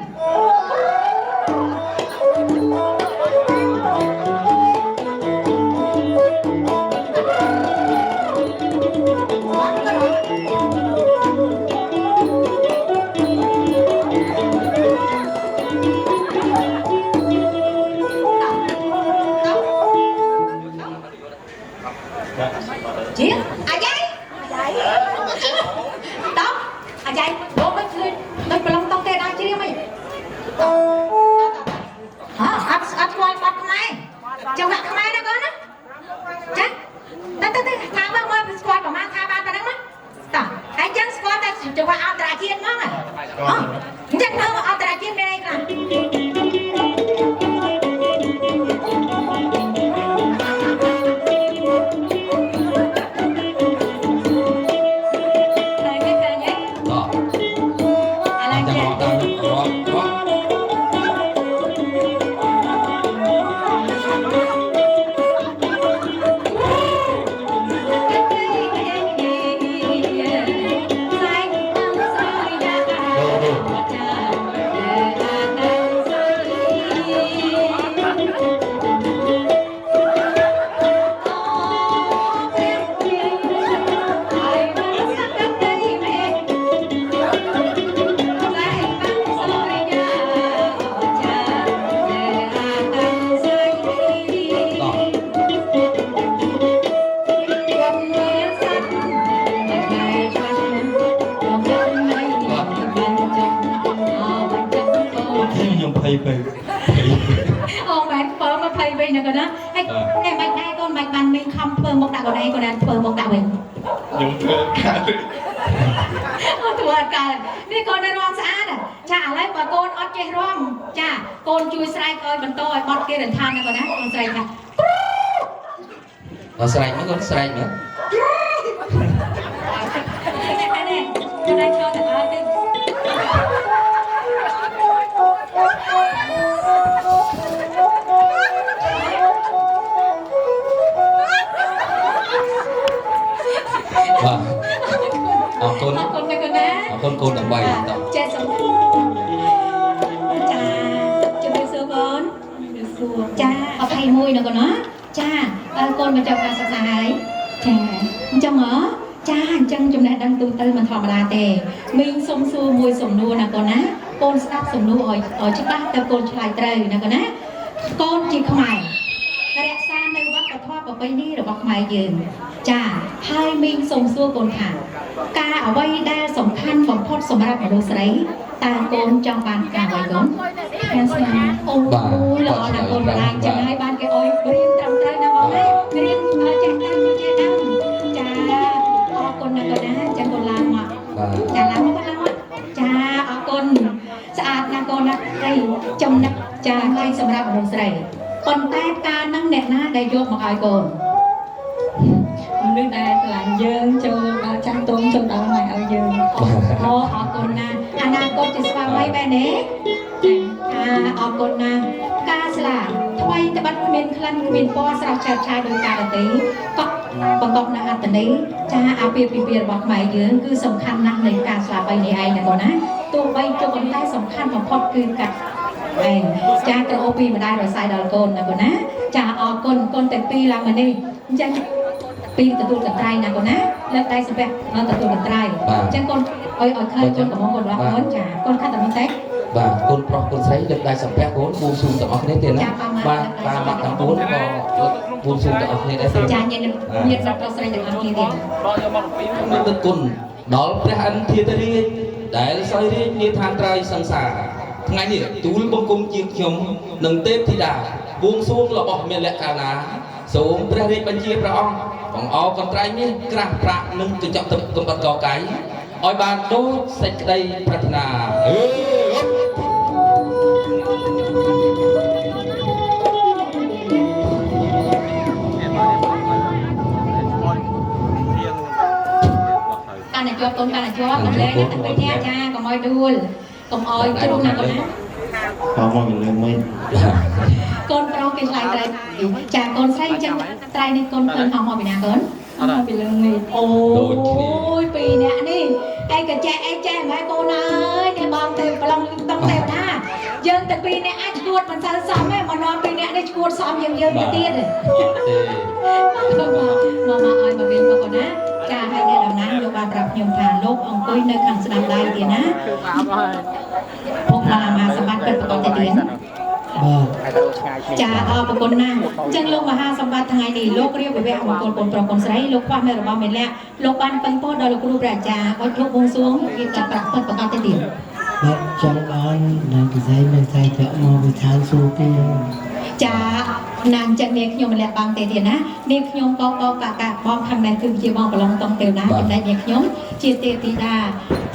Chị, đó, dây, bố mới cười, mới lòng tông tê đang chứ mày. Hả, bắt máy, chồng đặt máy đó con á, chắc, thang bác ơi, squat của mang tha ba cái đó má, tao, ai chẳng squat ta chụp vào ao trà chiên nó này, chắc đâu ao trà chiên đây cả. nè con đó em mày đây con mày bàn mình không phơi một đạo ở đây con đang phơi một đạo mìnhตัวกันนี่คนในรองสะอาดอ่ะจ่าอะไรกว่าคนออดเจร่องจ่าคนช่วยใส่คอยบรรโต้บอดเกลินทานนะก่อนนะคนใส่ค่ะใส่ไหมคนใส่ไหมนี่จะได้ชอบแต่อะไรตึ้งcon này con á con đồng bày che sống cha cho bé sữa con cha ở thay môi nè con nó cha con mà chồng là sạch sài cha chồng hả cha chân trong này đang tu tư mình thò mà đà tè mình sông xua môi sông nua nè con á con sắp sông nua ở trước bác tao con chạy trời nè con á con chỉ không mày cái xa nơi bác có thoa vào bay đi rồi bác mày dừng cha hai mình sông xua con thả ca ở đây đa sòng khăn phòng phốt sòng ra ở đồ sấy ta con trong bàn cả vài gốm ôi lọ là con lại chẳng hai ban cái ôi riêng trong tay nào vào đây riêng chạy đăng cha con này con á cha con làm mà cha làm không có làm cha con sạch là con á đây trong nè cha hay sòng ra ở đồ sấy con tay ca năng nẹt na đây vô một ai con nước ta là dương cho trang tôn cho đầu này ở dương họ còn na con chỉ sao mấy bé né còn ca là quay ta bắt miền khăn miền po sao chặt chai đôi cả tí có បង្កប់នៅអត្តន័យចាអាពាហ៍ពិពាហ៍របស់ខ្មែរយើងគឺសំខាន់ណាស់នៃការស្លាប់បីនេះឯងណាកូនណាទោះបីជោគប៉ុន្តែសំខាន់បំផុតគឺកាត់ឯងចាក្រអូបពីម្ដាយរសាយដល់កូនណាកូនណាចាអរគុណកូនទាំងពីរឡើងមកនេះអញ្ចឹងពីទទួលកន្ត្រៃណាកូនណាលើកដៃសំពះនៅទទួលកន្ត្រៃអញ្ចឹងកូនឲ្យឃើញកូនកំងកូនរបស់កូនចាកូនខាត់តែមិនទេបាទកូនប្រុសកូនស្រីលើកដៃសំពះកូនបួងសួងទាំងអស់គ្នាទៀតណាបាទតាមមកទាំង4ក៏បួងសួងទាំងអស់គ្នាដែរចាញាតិប្រុសស្រីទាំងអស់គ្នាទៀតទឹកគុណដល់ព្រះអិនធាតរាជដែលសោយរាជនាឋានត្រៃសង្សារថ្ងៃនេះទូលបង្គំជាខ្ញុំនិងទេពធីតាបួងសួងរបស់មានលក្ខណៈសូមព្រះរាជបញ្ជាព្រះអង្គបង្អោកន្ត្រៃនេះក្រាស់ប្រាក់និងកញ្ចក់ទឹកកំបត្តិកកៃឲ្យបានដូចសេចក្តីប្រាថ្នាកាន់តែជាប់កូនកាន់តែជាប់កុំលេងតែពីនេះចាកុំឲ្យដួលកុំឲ្យជ្រុះណាកូនណាបងមកលើមិញកូនប្រុសគេឆ្លៃត្រៃចាកូនស្រីអញ្ចឹងត្រៃនេះកូនឃើញហោះមកពីណាកូនមកពីលើនេះអូយពីរនាក់នេះឯងក៏ចេះម៉ែកូនអើយនេះបងទេប្រឡងតុងទេវតាយើងទាំងពីរនាក់អាចឈួតមិនសូវសមទេមកនាំពីរនាក់នេះឈួតសមយើងទៅទៀតទេមកឲ្យមកវិញមកកូនណាចាឲ្យអ្នកតំណាងលោកបានប្រាប់ខ្ញុំថាលោកអង្គុយនៅខាងស្ដាំដៃទៀតណាពុកឡាមាសម្បត្តិពិតប្រកបទៅទៀតចាអរគុណណាស់អញ្ចឹងលោកមហាសម្បត្តិថ្ងៃនេះលោករៀបវិវៈមង្គលកូនប្រុសកូនស្រីលោកខ្វះនៅរបស់មេលៈលោកបានពឹងពោះដល់លោកគ្រូព្រះអាចារ្យឲ្យលោកបួងសួងរៀបចាត់ប្រាក់ពិតប្រកបទៅទៀតបាទចង់បាននៅពិសេសនៅតែទៅមកវិធានសួរគេចាណាអញ្ចឹងនាងខ្ញុំម្លាក់បងទេទៀតណានាងខ្ញុំបបកាកាបងខាងនេះគឺជាបងប្រឡងតុងទេវណាចំណែកនាងខ្ញុំជាទេពធីតា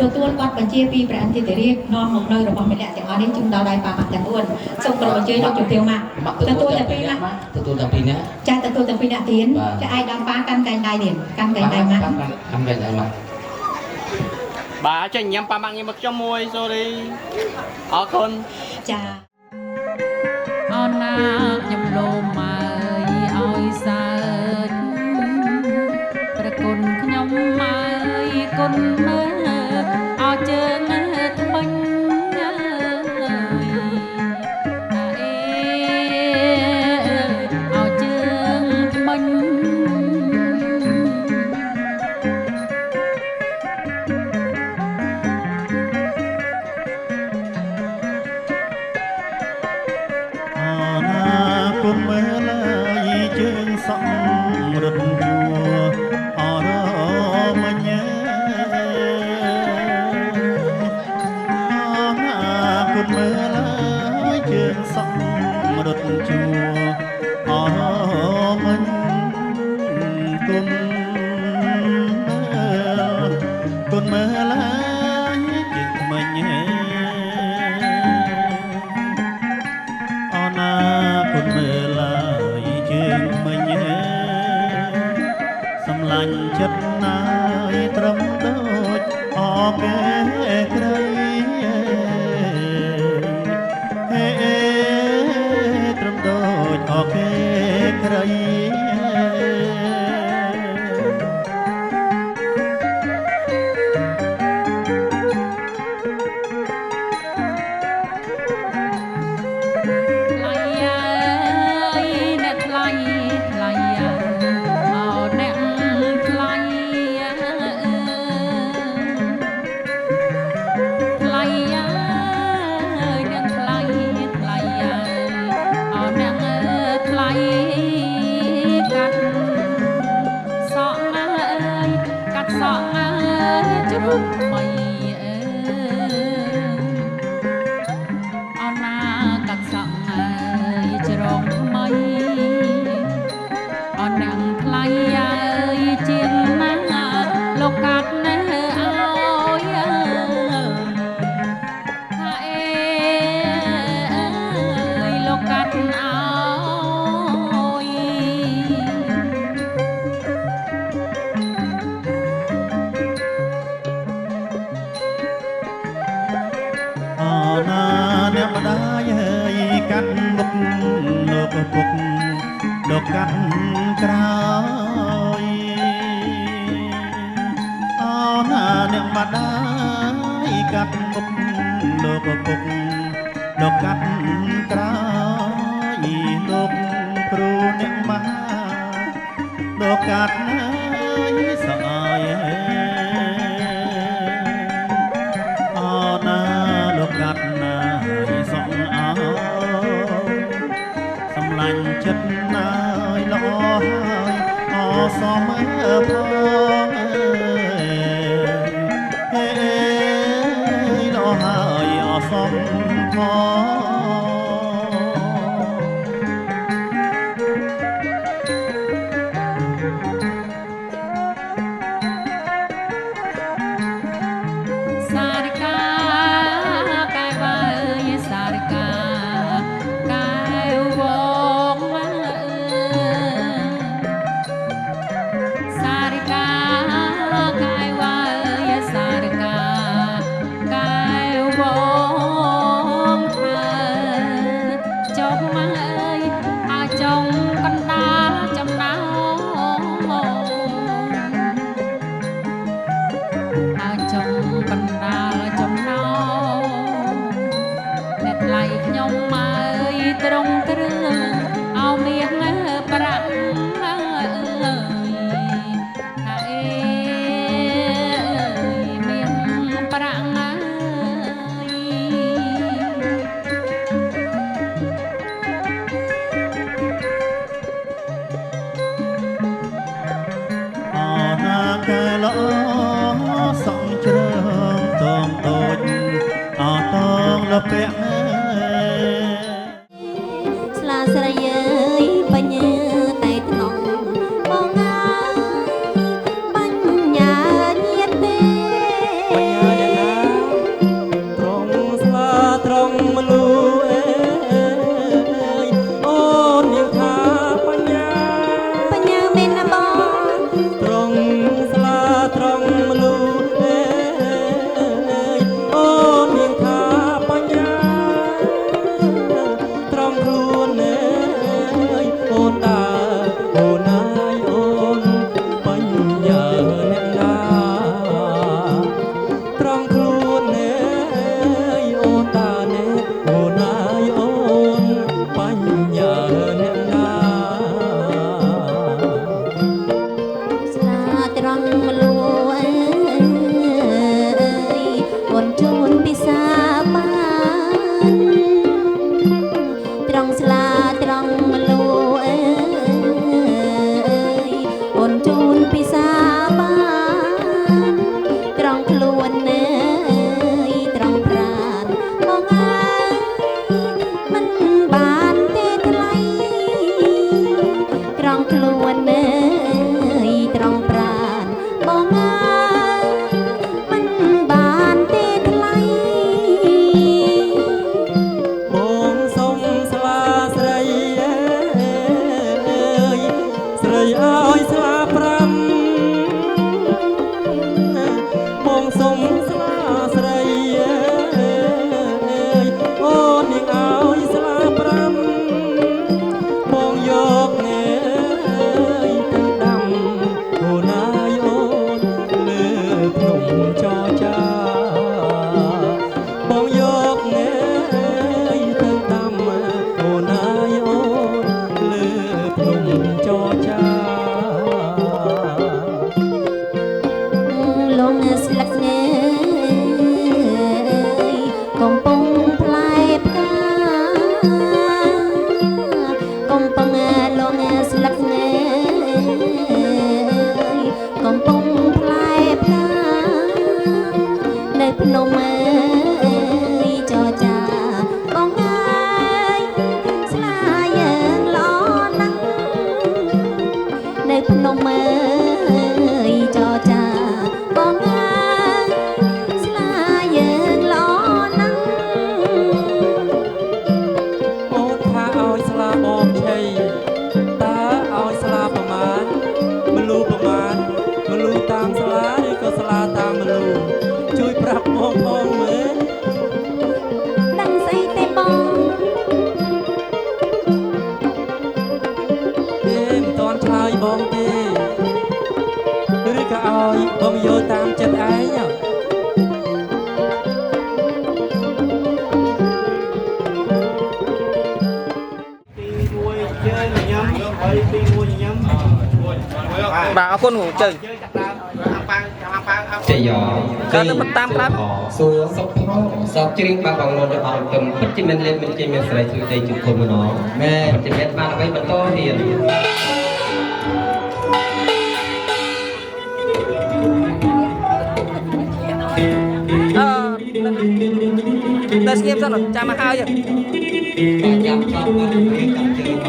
ទទួលប័ណ្ណបញ្ជាពីព្រះអន្តរាជនាំមកនៅរបស់ម្លាក់ទាំងអស់នេះជូនដល់ដៃប៉ាម៉ាក់ទាំង4សូមប្រអញ្ជើញលោកជំទាវម៉ាក់ទទួលតែពីរណាទទួលតែពីរណាចាទទួលតែពីរណាទៀតចាឯកដល់ប៉ាកាន់កែងដៃទៀតកាន់កែងដៃម៉ាក់កាន់កែងដៃម៉ាក់បាទចេញញ៉ាំប៉ាម៉ាក់ញ៉ាំមកខ្ញុំមួយ sorry អរគុណចាអរណាខ្ញុំលោមមកឲ្យសើចប្រគុណខ្ញុំមកគុណមើលអោជើងថ្មិញអោជើងថ្មិញគុំមើលយជើងសក់រត់ជួអរមញ៉ាគុំមើលយជើងសក់រត់ជួអរមញគុំមើលជើងថ្មិញគុណមើលជើងមិញសម្លាញ់ចិត្តណាយត្រឹមដូចអកែក្រៃត្រឹមដូចអកែក្រៃអ្នកម្ដាយហើយកាត់មុខលោកពុកលោកកាត់ក្រោយ ម្ដាយកាត់មុខលោកពុកលោកកាត់ក្រោយលោកគ្រូអ្នកម៉ាលោកកាត់ស្អើយអណាលោកកាត់ណាសងអើសំឡាញ់ចិត្តណាយល្អហើយអសមផងល្អហើយអសមផងសារិកាកាយបើសារិកាកាយវងសារិកាកាយបើសារិកាកាយវងចុះមកអាចចង់កណ្ដាលចំណោអាចចង់កណ្ដាលចំណោអ្នកថ្លៃខ្ញុំមកត្រង់គ្រឿងអោមាសប្រាក់ថាអេមាសប្រាក់អណាកែល្អសងជ្រើងតងដូចអតងលពាក់ ស្លាស្រីអើយបញ្ញាតែថ្នមបងអើយបញ្ញាញាតទេ បញ្ញាអ្នកណាត្រង់ស្លាត្រង់មលូអើយអូននាងថាបញ្ញា បញ្ញាមែនណាបង ត្រង់ស្លាត្រង់មលូអើយអូននាងថាបញ្ញាត្រង់ខ្លួនអើយអូនដើរអូនណាយអូនបញ្ញាអ្នកណាត្រង់ខ្លួនអើយអូនដើរណែអូនណាយអូនបញ្ញាអ្នកណា ស្លាត្រង់មលូអើយអូនជូនពិសាបានត្រង់ស្លាត្រង់មលូអើយអូនជូនពិសាបានត្រង់ខ្លួនអើយត្រង់ប្រាណបងអើយមិនបានទេថ្លៃត្រង់ខ្លួនអើយត្រង់ប្រាណបងអើយមិនបានទេថ្លៃ បងសុំស្លាស្រីអើយស្រីអើយស្លាប្រាំបងសុំស្លាស្រីអើយអូននាងអើយស្លាប្រាំបងយកណែទៅដាំអូនណាយអូនលើភ្នំចរចាបងយកណែទៅដាំអូនណាយអូនលើភ្នំចរចា លងស្លឹកងើយកំពុងផ្លែផ្កាកំពុងលងស្លឹកងើយកំពុងផ្លែផ្កានៅភ្នំអើយចរចាបងអើយស្លាយើងល្អណាស់នៅភ្នំអើយចរចាបងអើយស្លាយើងល្អណាស់ អូនថាឲ្យស្លាបងឆៃតើឲ្យស្លាប្រមាណមលូប្រមាណមលូតាមស្លាឬក៏ស្លាតាមមលូជួយប្រាប់បងផង bà ở con ngủ chơi chạy gió chơi nó mất tam lắm xua sọc chinh ba bằng một bằng tầm bất chinh men lên mình chơi men sợi từ đây chụpคนnó mẹ chỉ men ba nó bay bật to hiền ta xem sao nó cha mà hai vậy chạm chạm vào chạm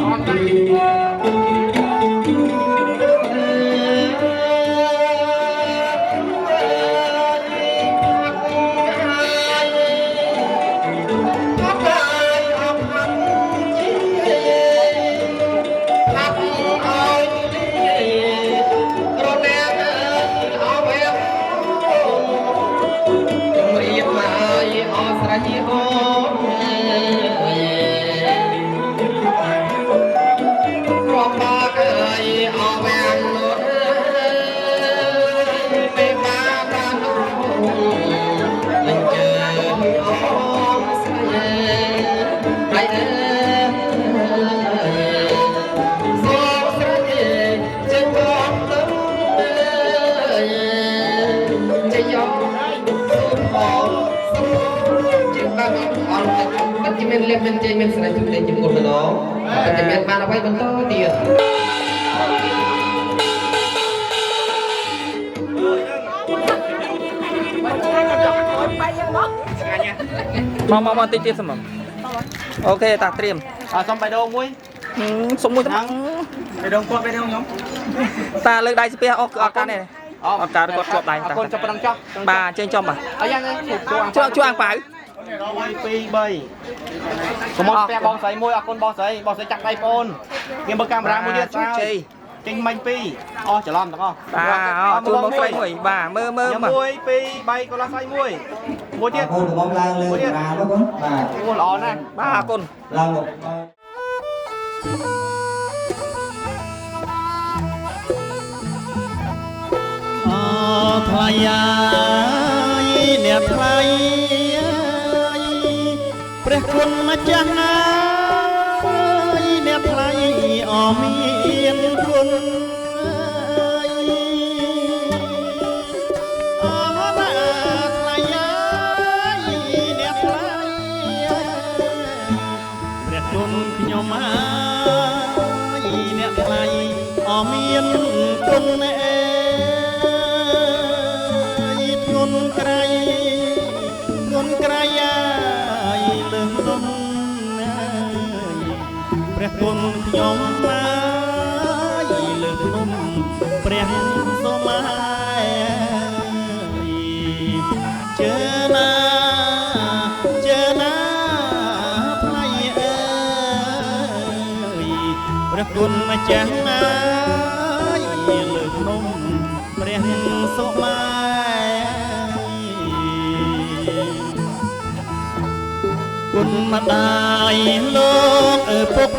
mình chơi mình sẽ chụp lên chụp một nó chỉ mình ba nó bay bắn to tiền mau tí tiếp xem ok ta tiêm xong bài đâu muối sống muối bài đâu con bài đâu nhóm ta lên đây sẽ ở cái này ở cái con chọp này con chọp bằng cho bà trên trong mà cho ăn phải pi bay còn một phe bong sấy môi con bong sấy chặt tay con game bơ camera môi điện sao trên manh pi chả lom được không bà tôi bong sấy môi bà mơ mà môi pi bay con lá sấy môi môi điện con bong lang lên bà nó con bà con lò này bà con lang một thayเนี่ยไทยព្រះគុណម្ចាស់អ្នកថ្លៃអមានគុណអរណាថ្លៃអ្នកថ្លៃព្រះគុណខ្ញុំអ្នកថ្លៃអមានគុណព្រះគុណខ្ញុំលើកនំព្រះសូមាជើណាថ្លៃអើយព្រះគុណម្ចាស់លើកនំព្រះសូមាគុណម្ដាយលោកឪពុក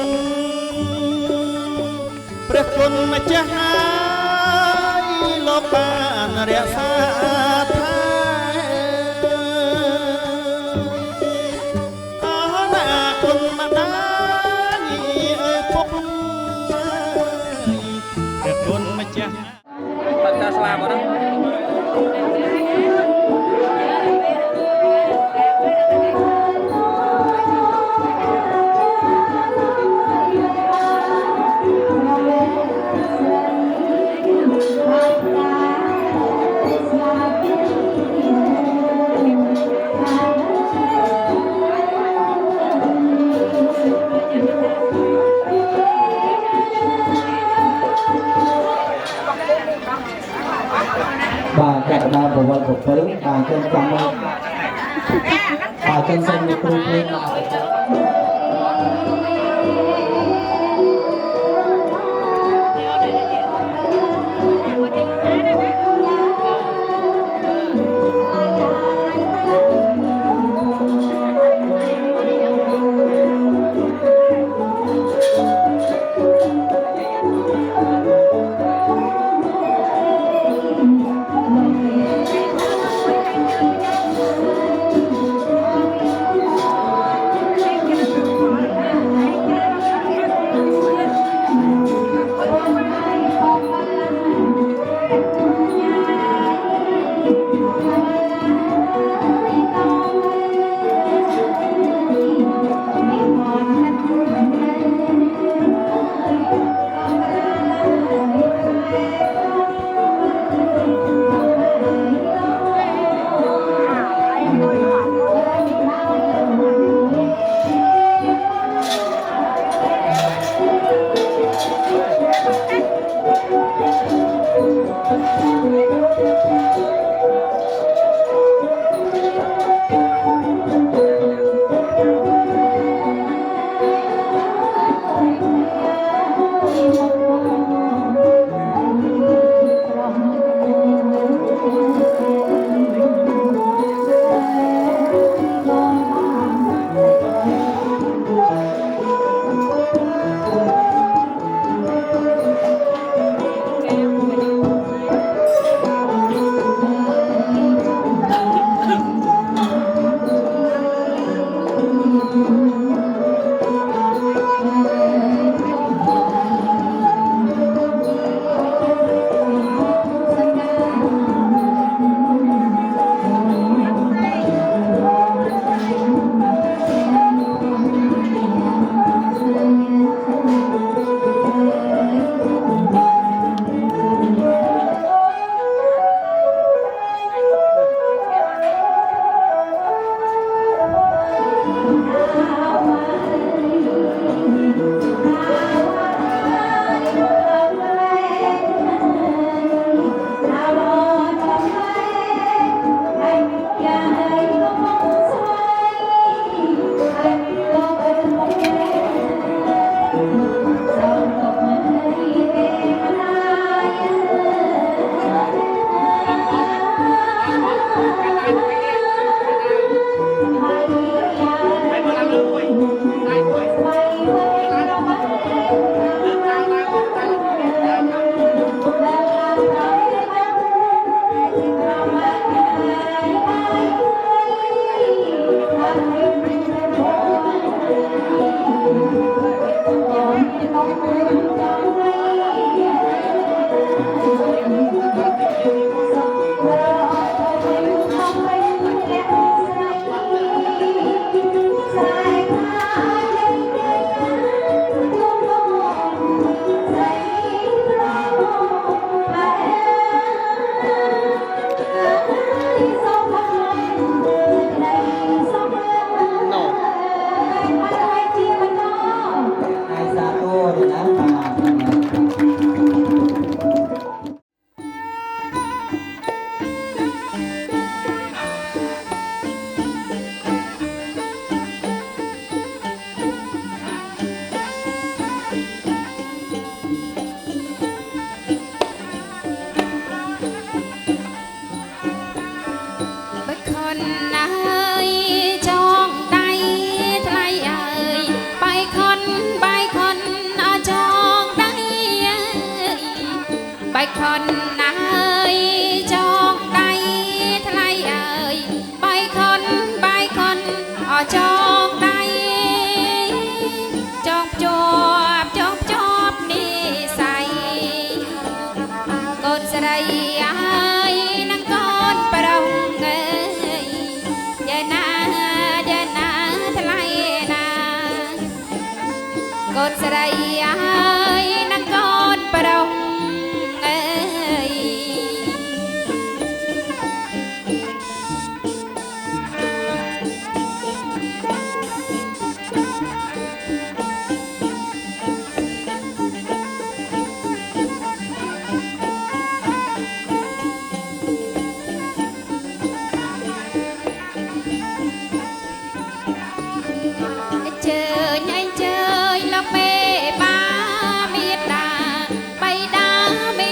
ព្រះគុណម្ចាស់លោកបានរក្សាថែអរណាគុណម្ដាយឪពុកព្រះគុណម្ចាស់បាត់ការស្លាប់អត់ bà chạy ra bộ vật của phấn bà chân cảm ơn bà chân xanh được cương lên ខុនណាយចងដៃថ្លៃអើយបាយខុនអចងដៃចងភ្ជាប់និស័យកូនស្រីអើយនឹងកូនប្រុសអើយយ៉ាណាថ្លៃណាកូនស្រីអើយនឹងកូនប្រុសអើយជើញលោកមេបាមានតាបៃតាមេ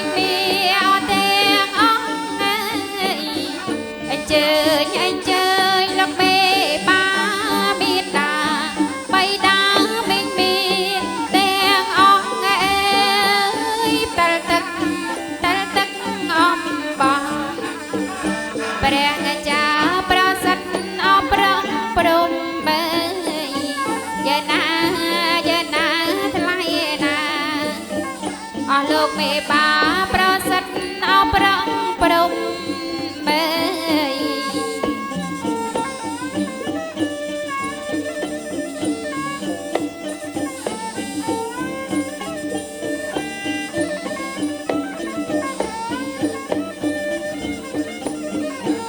អត់ទាំងអង្គជើញលោកមេបាមានតាបៃតាមេទាំងអង្គតលទឹកអំបងព្រះអាចារ្យប្រសិទ្ធអប្រឹងព្រំយ៉ាណាថ្លៃណាអស់លោកមេបាប្រសិទ្ធអប្រឹងព្រំ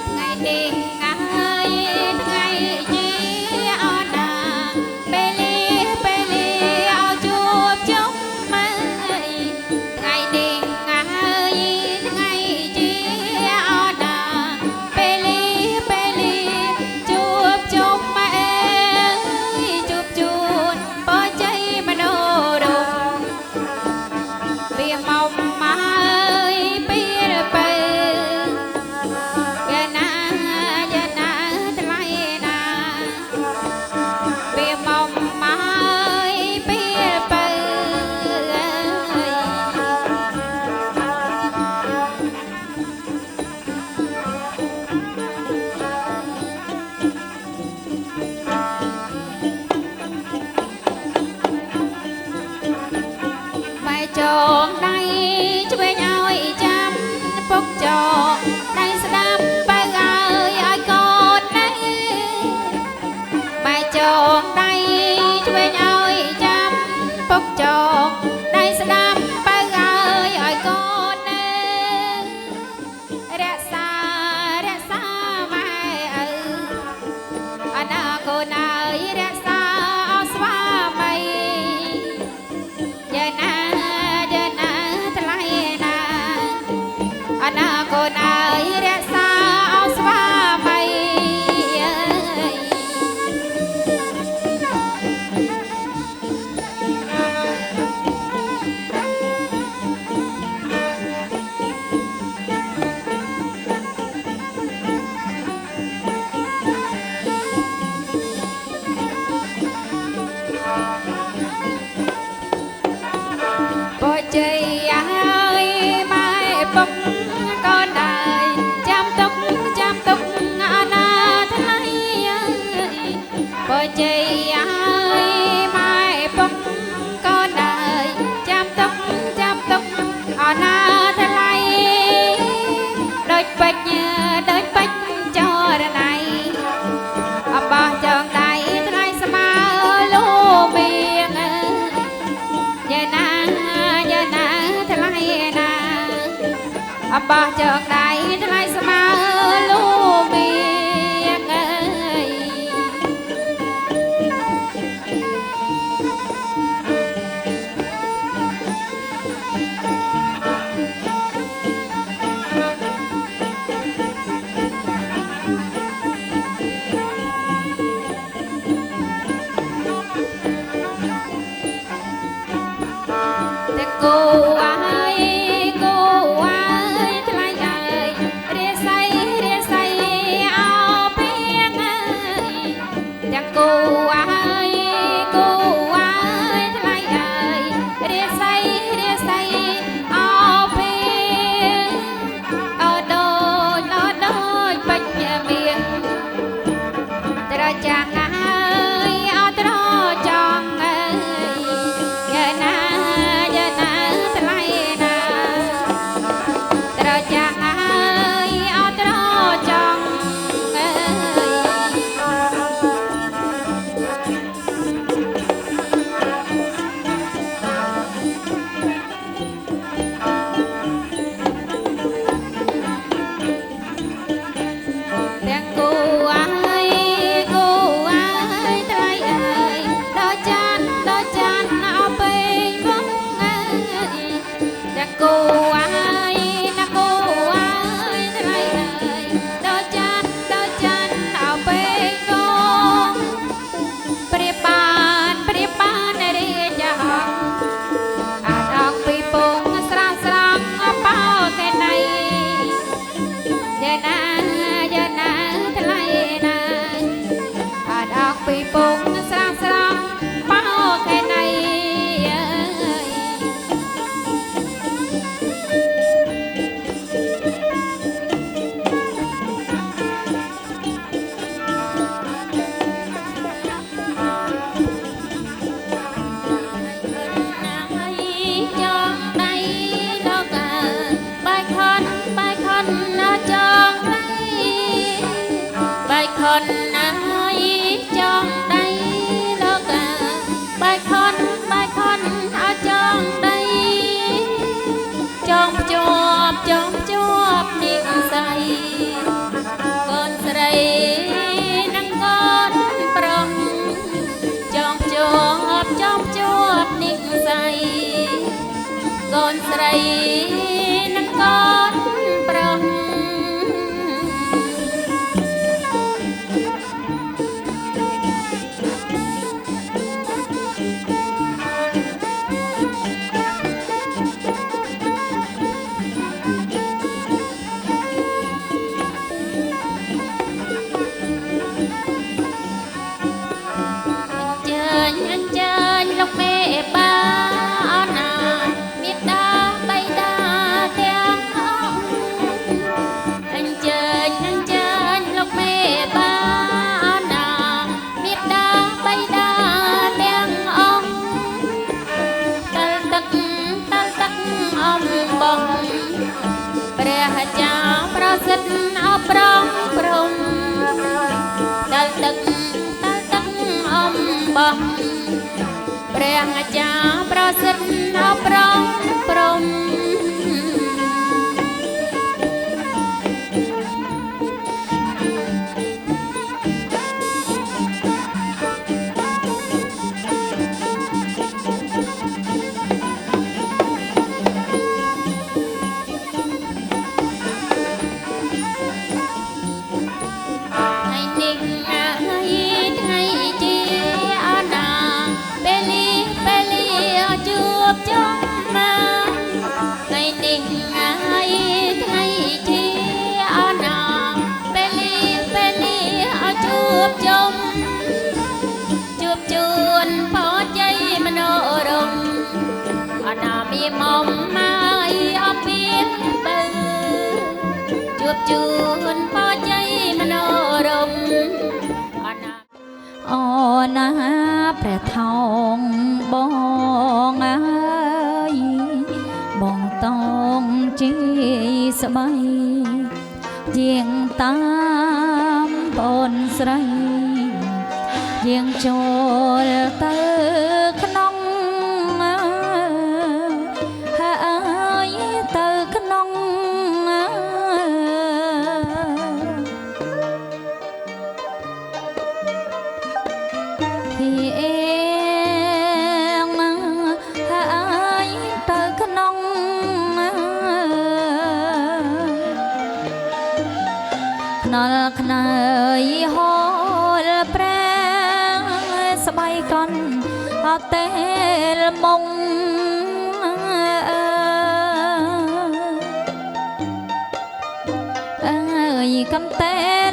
ថ្ងៃនេះថ្ងៃជាអណាពេលអោជួបជុំថ្ងៃនេះថ្ងៃជាអណាពេលជួបជុំជួបជូនបច្ច័យមនោរម្យវាមកហើយពេលបើយ៉ាណាថ្លៃណាវាមកហើយពេលបើបែចងដៃឆ្វេងឲ្យចាំពុកចងដៃស្ដាប់បើឲ្យកូននេះបែចងដៃឆ្វេងឲ្យចាំពុកចងដៃស្ដាប់បើឲ្យកូននេះរក្សាម៉ែឪអនាគតអើយរក្សាអស្វាមីយ៉ាណាថ្លៃណាអនាគតអើយរក្សាអស្វាមីបច្ច័យអើយម៉ែពុកកូនអើយចាំទុកអនាថ្លៃបច្ច័យអើយម៉ែពុកកូនអើយចាំទុកអនាថ្លៃដូចពេជ្រចរណៃអបោះចងដៃថ្លៃស្មើលូមៀងយ៉ាណាថ្លៃណាអបោះចងដៃថ្លៃស្មើលូមៀងតែគូអើយថ្លៃអើយរាសីអោពេងអើយតែគូអើយថ្លៃអើយរាសីអោពេង នណាយចង់ដៃលោកបាយខនអត់ចង់ដៃចង់ភ្ជាប់និស័យកូនស្រីនឹងកូនប្រុសចង់ភ្ជាប់និស័យកូនស្រីនឹងកូនប្រុសអញ្ជើញលោកមេបាអណាមេដាបៃតាទាំងអង្គអញ្ជើញលោកមេបាអណាមេដាបៃតាទាំងអង្គតលទឹកអំបងព្រះចាប្រសិទ្ធអបរំព្រំតលទឹកអំបងព្រះអាចារ្យប្រសិទ្ធអបរំព្រំមុំមកអពីបើជួបជូនបច្ច័យមនោរមអូណាព្រះថោងបងអើយបងតងជីស្បៃជាងតាមបងស្រីជាងចូលទៅក្នុងខ្នើយហូលប្រាស្បៃកនអត់ទេលមុងអើយកំតែ